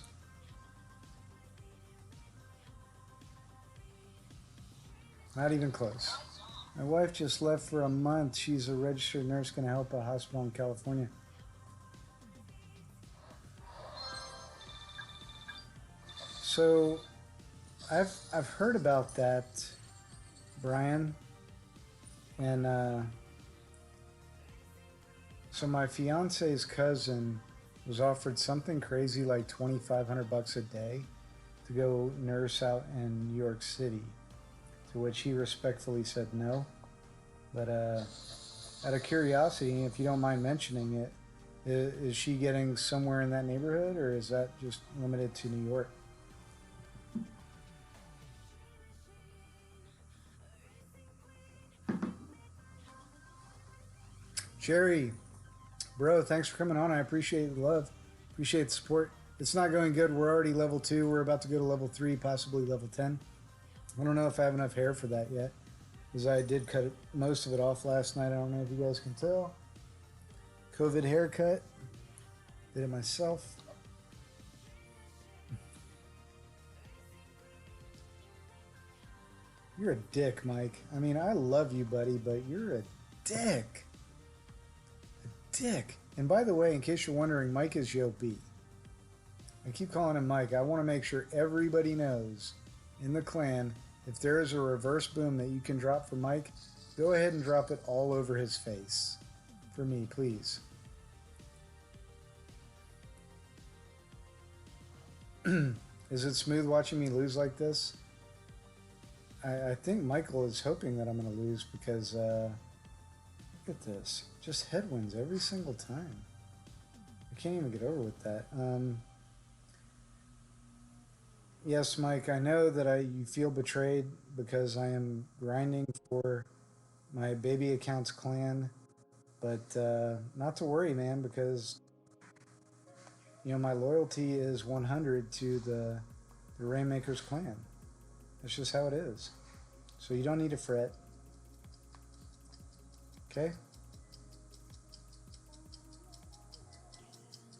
Not even close. My wife just left for a month. She's a registered nurse going to help a hospital in California. So I've heard about that, Brian. And so my fiance's cousin was offered something crazy like $2,500 a day to go nurse out in New York City, to which he respectfully said no. But out of curiosity, if you don't mind mentioning it, is she getting somewhere in that neighborhood, or is that just limited to New York? Jerry, bro, thanks for coming on. I appreciate the love. Appreciate the support. It's not going good. We're already level 2. We're about to go to level 3, possibly level 10. I don't know if I have enough hair for that yet, because I did cut most of it off last night. I don't know if you guys can tell. COVID haircut. Did it myself. You're a dick, Mike. I mean, I love you, buddy, but you're a dick. Dick. And by the way, in case you're wondering, Mike is Yo B. I keep calling him Mike. I want to make sure everybody knows in the clan, if there is a reverse boom that you can drop for Mike, go ahead and drop it all over his face. For me, please. Is it smooth watching me lose like this? I think Michael is hoping that I'm going to lose because... look at this. Just headwinds every single time. I can't even get over with that. Yes, Mike, I know that you feel betrayed because I am grinding for my baby accounts clan. But not to worry, man, because you know my loyalty is 100 to the Rainmakers clan. That's just how it is. So you don't need to fret. Okay?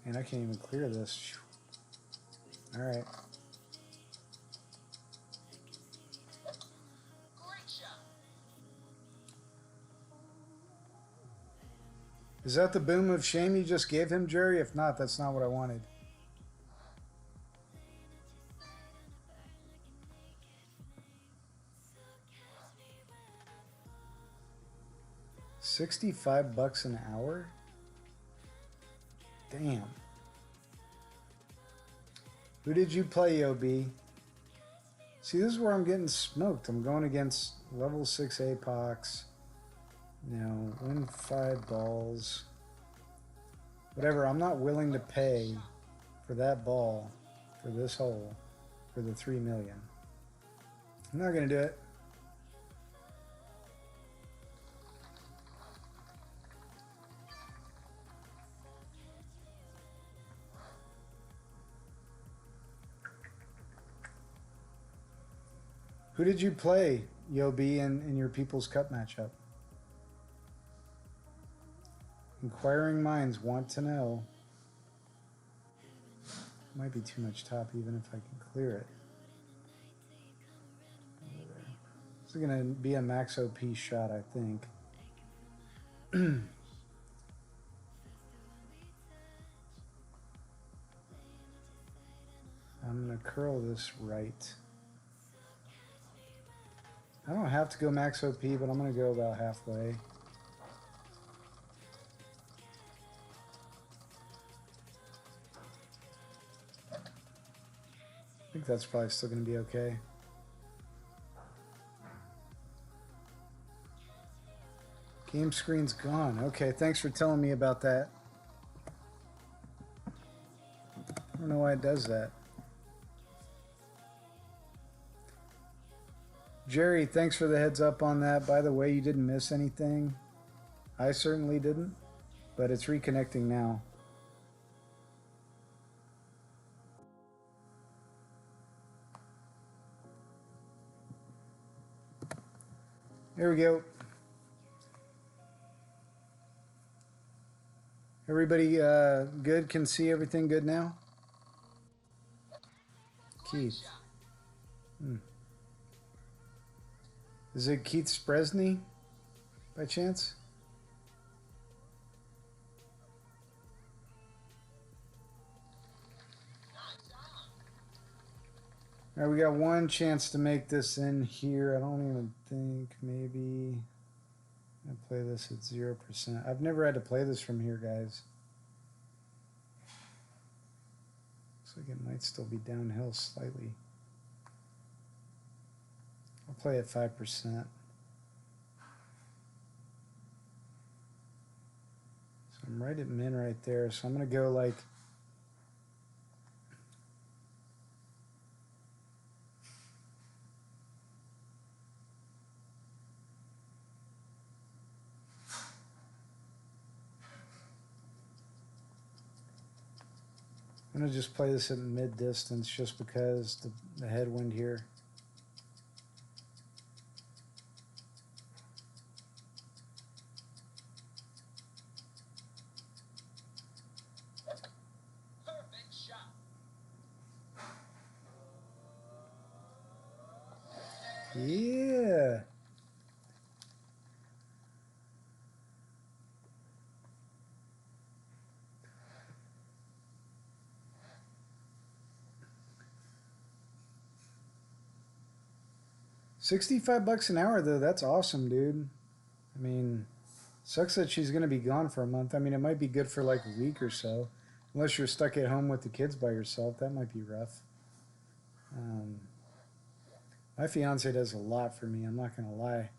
And I can't even clear this. Alright. Great shot. Is that the boom of shame you just gave him, Jerry? If not, that's not what I wanted. $65 an hour? Damn. Who did you play, OB? See, this is where I'm getting smoked. I'm going against level 6 APOCs. You know, win 5 balls. Whatever, I'm not willing to pay for that ball, for this hole, for the 3 million. I'm not going to do it. Who did you play, Yobi, in your People's Cup matchup? Inquiring minds want to know. Might be too much top even if I can clear it. This is going to be a max OP shot, I think. I'm going to curl this right. I don't have to go max OP, but I'm going to go about halfway. I think that's probably still going to be okay. Game screen's gone. Okay, thanks for telling me about that. I don't know why it does that. Jerry, thanks for the heads up on that. By the way, you didn't miss anything. I certainly didn't, but it's reconnecting now. There we go. Everybody good? Can see everything good now? Keith. Is it Keith Spresney by chance? All right, we got one chance to make this in here. I don't even think maybe I play this at 0%. I've never had to play this from here, guys. Looks like it might still be downhill slightly. I'll play at 5%. So I'm right at min right there. So I'm going to go like I'm going to just play this at mid distance just because the headwind here. Perfect shot. Yeah. $65 an hour though, that's awesome, dude. I mean, sucks that she's gonna be gone for a month. I mean, it might be good for like a week or so, unless you're stuck at home with the kids by yourself. That might be rough. My fiance does a lot for me. I'm not gonna lie.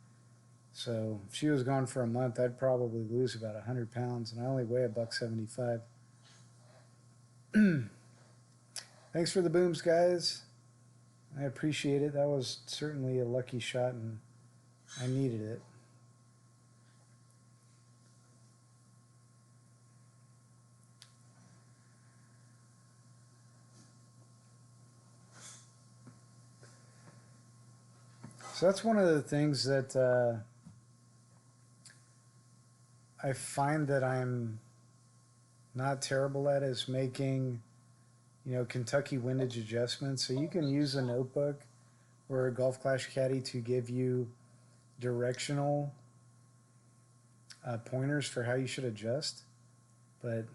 So if she was gone for a month, I'd probably lose about 100 pounds, and I only weigh $175. Thanks for the booms, guys. I appreciate it. That was certainly a lucky shot, and I needed it. So that's one of the things that I find that I'm not terrible at is making, Kentucky windage adjustments. So you can use a notebook or a Golf Clash Caddy to give you directional pointers for how you should adjust. But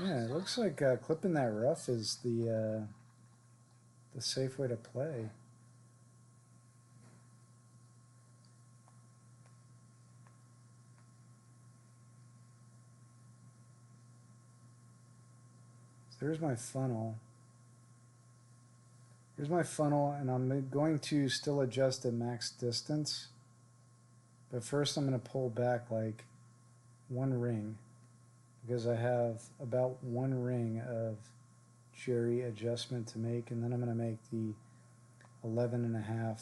yeah, it looks like clipping that rough is the safe way to play. There's my funnel. Here's my funnel, and I'm going to still adjust at max distance. But first I'm going to pull back like one ring because I have about one ring of Jerry adjustment to make, and then I'm going to make the 11.5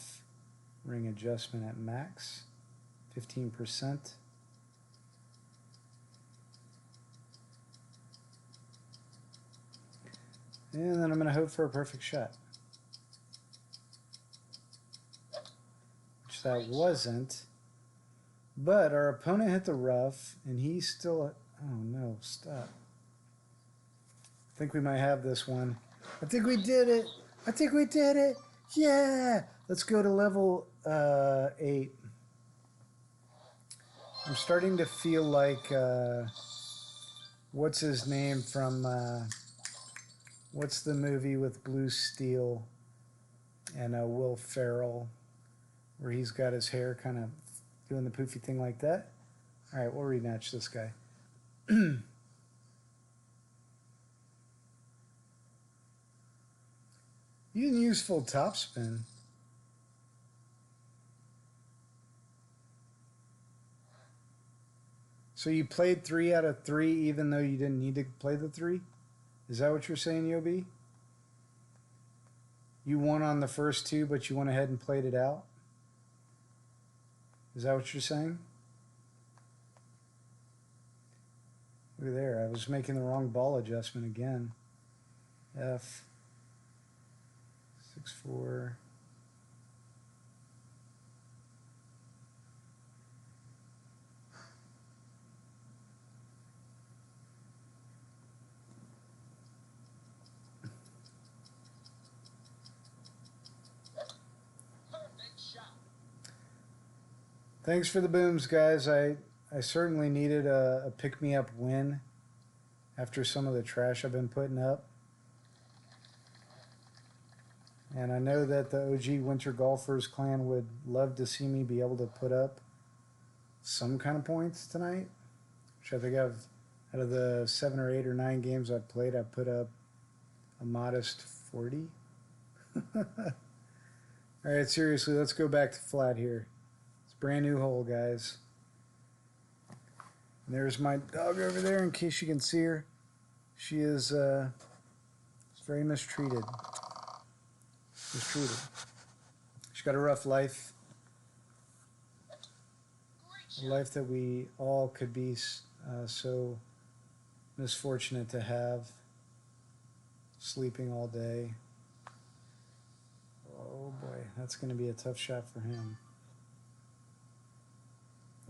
ring adjustment at max, 15%. And then I'm going to hope for a perfect shot. Which that wasn't. But our opponent hit the rough, and he's still... Oh, no, stop. I think we might have this one. I think we did it. I think we did it. Yeah! Let's go to level 8. I'm starting to feel like... what's his name from... what's the movie with Blue Steel and Will Ferrell? where he's got his hair kind of doing the poofy thing like that. All right, we'll rematch this guy. You didn't use full topspin. So you played 3 out of 3 even though you didn't need to play the 3? Is that what you're saying, Yobi? You won on the first 2, but you went ahead and played it out? Is that what you're saying? Look at there. I was making the wrong ball adjustment again. F. 6-4. Perfect shot. Thanks for the booms, guys. I certainly needed a pick-me-up win after some of the trash I've been putting up. And I know that the OG Winter Golfers clan would love to see me be able to put up some kind of points tonight, which I think I've, out of the 7 or 8 or 9 games I've played, I've put up a modest 40. All right, seriously, let's go back to flat here. It's a brand new hole, guys. And there's my dog over there, in case you can see her. She is very mistreated. She's got a rough life. A life that we all could be so misfortunate to have. Sleeping all day. Oh boy, that's going to be a tough shot for him.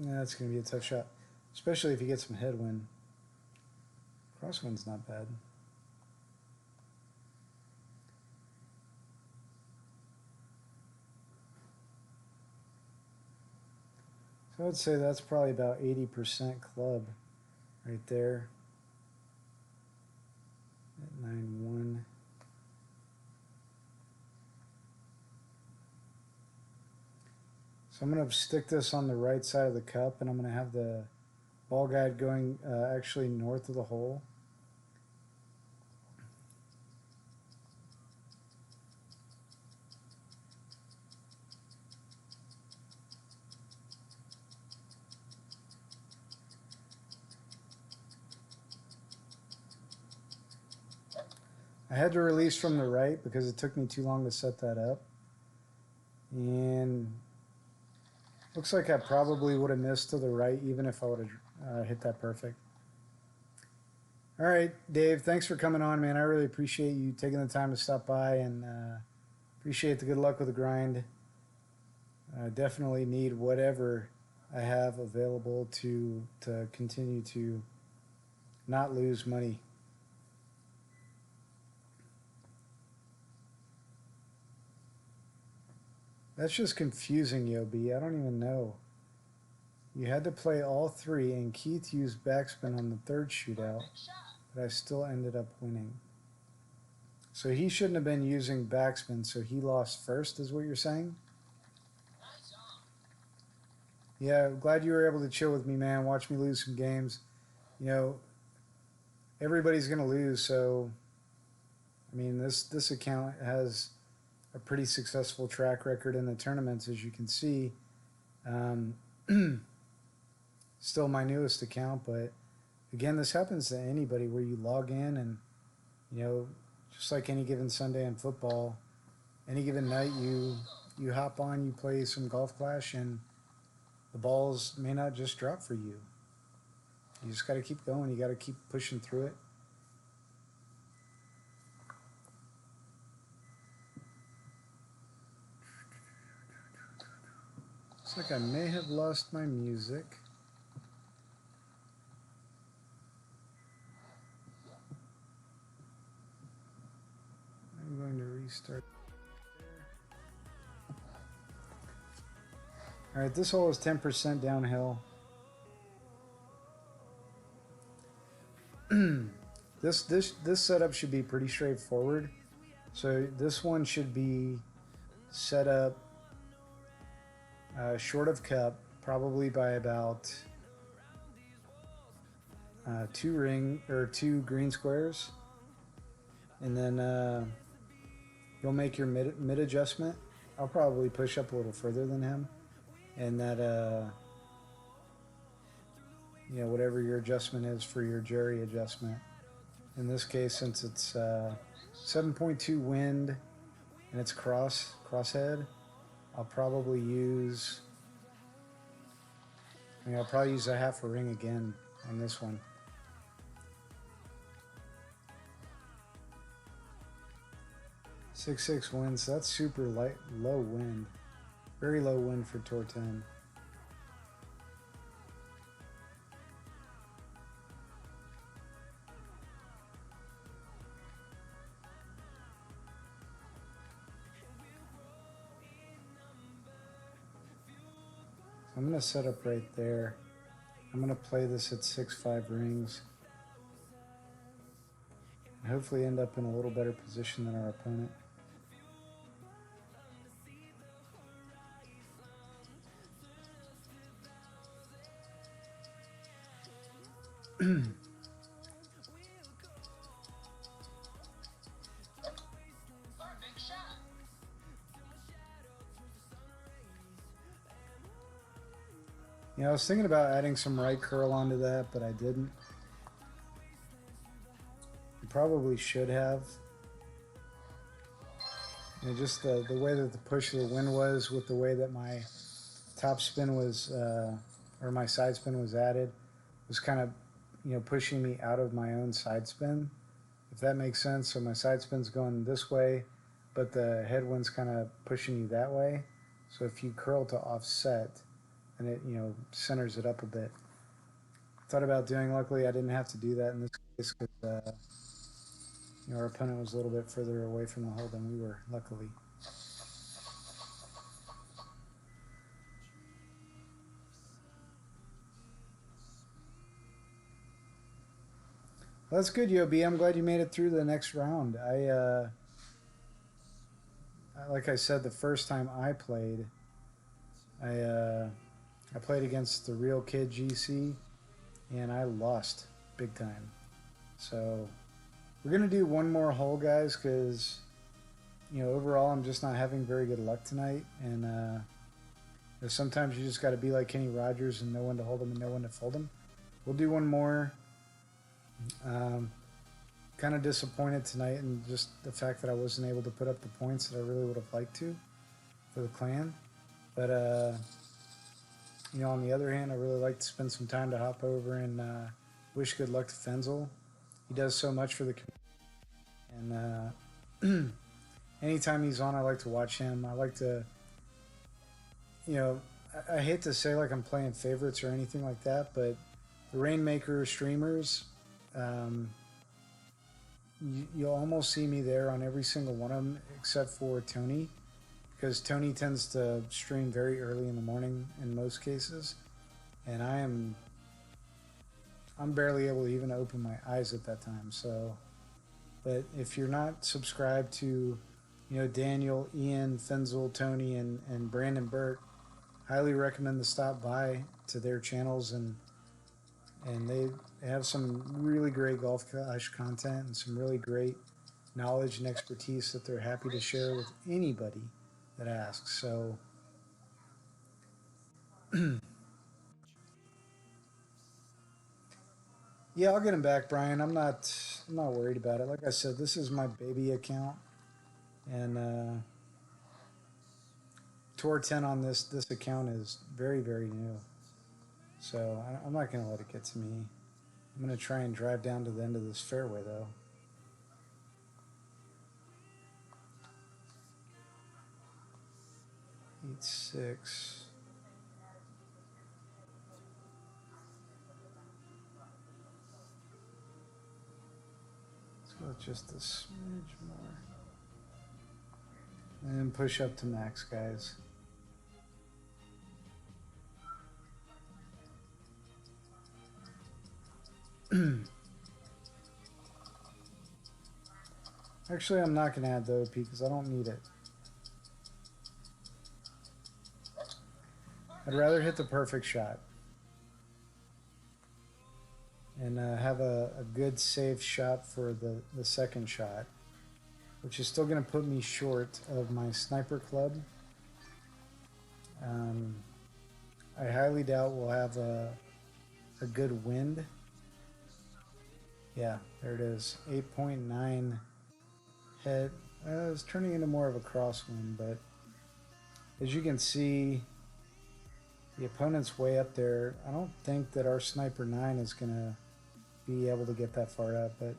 Yeah, that's going to be a tough shot, especially if he gets some headwind. Crosswind's not bad. So I would say that's probably about 80% club right there. At 9-1. So I'm going to stick this on the right side of the cup, and I'm going to have the ball guide going actually north of the hole. I had to release from the right because it took me too long to set that up. And looks like I probably would have missed to the right even if I would have hit that perfect. All right, Dave, thanks for coming on, man. I really appreciate you taking the time to stop by, and appreciate the good luck with the grind. I definitely need whatever I have available to continue to not lose money. That's just confusing, Yobi. I don't even know. You had to play all 3, and Keith used backspin on the 3rd shootout, but I still ended up winning. So he shouldn't have been using backspin, so he lost first, is what you're saying? Yeah, glad you were able to chill with me, man. Watch me lose some games. You know, everybody's going to lose, so, I mean, this account has a pretty successful track record in the tournaments, as you can see. Still my newest account, but again, this happens to anybody where you log in and, you know, just like any given Sunday in football, any given night you hop on, you play some Golf Clash, and the balls may not just drop for you. You just got to keep going. You got to keep pushing through it. Looks like I may have lost my music. I'm going to restart. All right, this hole is 10% downhill. This setup should be pretty straightforward. So this one should be set up short of cup, probably by about two green squares, and then you'll make your mid adjustment. I'll probably push up a little further than him, and that whatever your adjustment is for your Jerry adjustment. In this case, since it's 7.2 wind and it's crosshead, I'll probably use. I'll probably use a half a ring again on this one. Six winds. That's super low wind. Very low wind for T10. I'm going to set up right there. I'm going to play this at 6-5 rings. And hopefully end up in a little better position than our opponent. Perfect shot. I was thinking about adding some right curl onto that, but I didn't. I probably should have. Just the way that the push of the wind was with the way that my top spin was, or my side spin was added, was kind of, pushing me out of my own side spin, if that makes sense. So my side spin's going this way, but the headwind's kind of pushing you that way. So if you curl to offset, and it centers it up a bit. Thought about doing. Luckily, I didn't have to do that in this case because our opponent was a little bit further away from the hole than we were. Luckily. Well, that's good, Yobi. I'm glad you made it through the next round. Like I said, the first time I played, I played against the real kid GC, and I lost big time. So we're gonna do one more hole, guys, because overall I'm just not having very good luck tonight, and sometimes you just got to be like Kenny Rogers and know when to hold them and know when to fold them. We'll do one more. Kind of disappointed tonight in just the fact that I wasn't able to put up the points that I really would have liked to for the clan, but on the other hand, I really like to spend some time to hop over and wish good luck to Fenzel. He does so much for the community, and anytime he's on, I like to watch him. I like to, I hate to say like I'm playing favorites or anything like that, but the Rainmaker streamers, you'll almost see me there on every single one of them except for Tony, because Tony tends to stream very early in the morning in most cases, and I'm barely able to even open my eyes at that time. So, but if you're not subscribed to, Daniel, Ian, Fenzel, Tony, and Brandon Burt, highly recommend to stop by to their channels, and they have some really great Golf Clash content and some really great knowledge and expertise that they're happy to share with anybody that asks. So yeah, I'll get him back, Brian. I'm not worried about it. Like I said, this is my baby account, and T10 on this account is very, very new. So I'm not going to let it get to me. I'm going to try and drive down to the end of this fairway, though. 8-6. Let's go with just a smidge more. And then push up to max, guys. Actually, I'm not going to add the OP because I don't need it. I'd rather hit the perfect shot and have a good safe shot for the second shot, which is still going to put me short of my sniper club. I highly doubt we'll have a good wind. Yeah, there it is. 8.9 head. It's turning into more of a crosswind, but as you can see, the opponent's way up there. I don't think that our Sniper 9 is going to be able to get that far up, but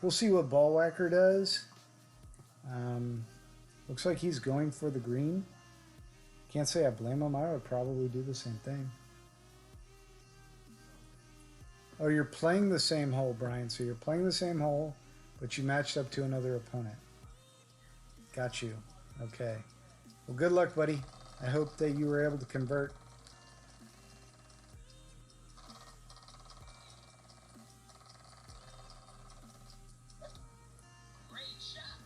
we'll see what Ball Whacker does. Looks like he's going for the green. Can't say I blame him. I would probably do the same thing. Oh, you're playing the same hole, Brian. So you're playing the same hole, but you matched up to another opponent. Got you. Okay. Well, good luck, buddy. I hope that you were able to convert. Great shot.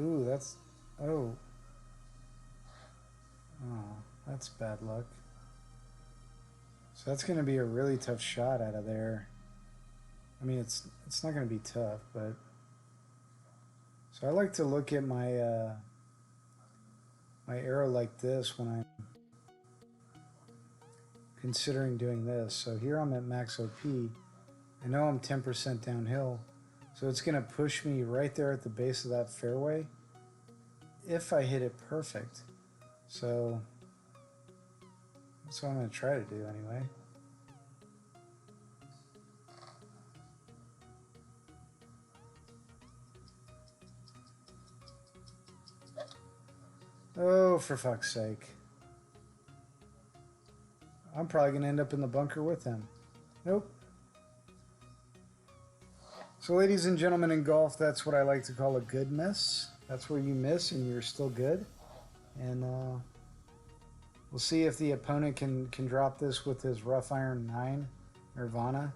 Ooh, that's... Oh. Oh, that's bad luck. So that's going to be a really tough shot out of there. I mean, it's not going to be tough, but... So I like to look at my my arrow like this when I'm considering doing this. So here I'm at max OP. I know I'm 10% downhill, so it's going to push me right there at the base of that fairway if I hit it perfect. So that's what I'm going to try to do anyway. Oh, for fuck's sake. I'm probably going to end up in the bunker with him. Nope. So ladies and gentlemen, in golf, that's what I like to call a good miss. That's where you miss and you're still good. And we'll see if the opponent can drop this with his rough iron 9 Nirvana.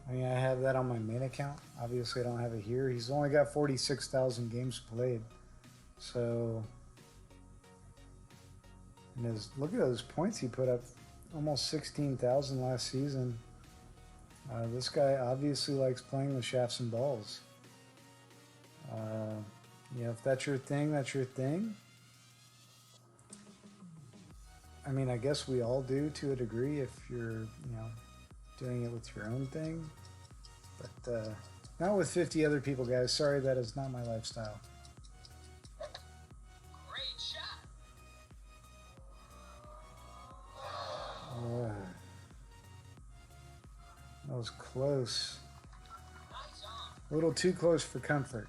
I mean, I have that on my main account. Obviously, I don't have it here. He's only got 46,000 games played. So, and look at those points he put up. Almost 16,000 last season. This guy obviously likes playing with shafts and balls. Yeah, if that's your thing, that's your thing. I mean, I guess we all do to a degree if you're, doing it with your own thing. But not with 50 other people, guys. Sorry, that is not my lifestyle. Great shot. That was close. Nice on. A little too close for comfort.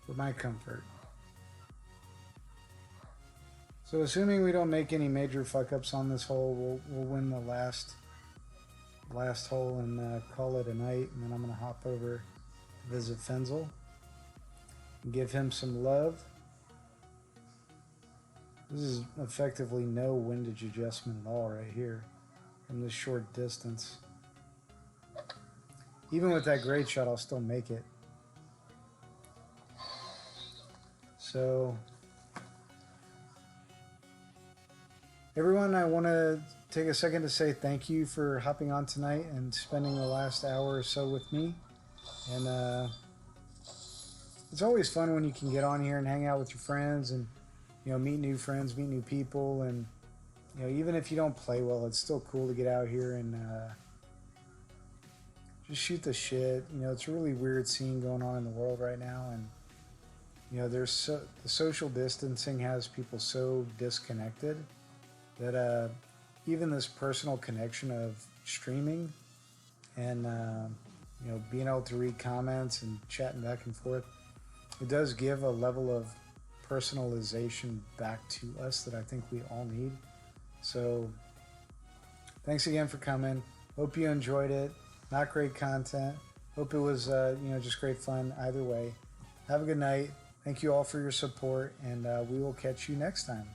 For my comfort. So assuming we don't make any major fuck-ups on this hole, we'll win the last hole and call it a night. And then I'm going to hop over to visit Fenzel and give him some love. This is effectively no windage adjustment at all right here from this short distance. Even with that great shot, I'll still make it. So, everyone, I want to take a second to say thank you for hopping on tonight and spending the last hour or so with me. And it's always fun when you can get on here and hang out with your friends and meet new friends, meet new people, and even if you don't play well, it's still cool to get out here and just shoot the shit. It's a really weird scene going on in the world right now, and there's the social distancing has people so disconnected that even this personal connection of streaming and being able to read comments and chatting back and forth, it does give a level of personalization back to us that I think we all need. So thanks again for coming. Hope you enjoyed it. Not great content. Hope it was just great fun either way. Have a good night. Thank you all for your support, and we will catch you next time.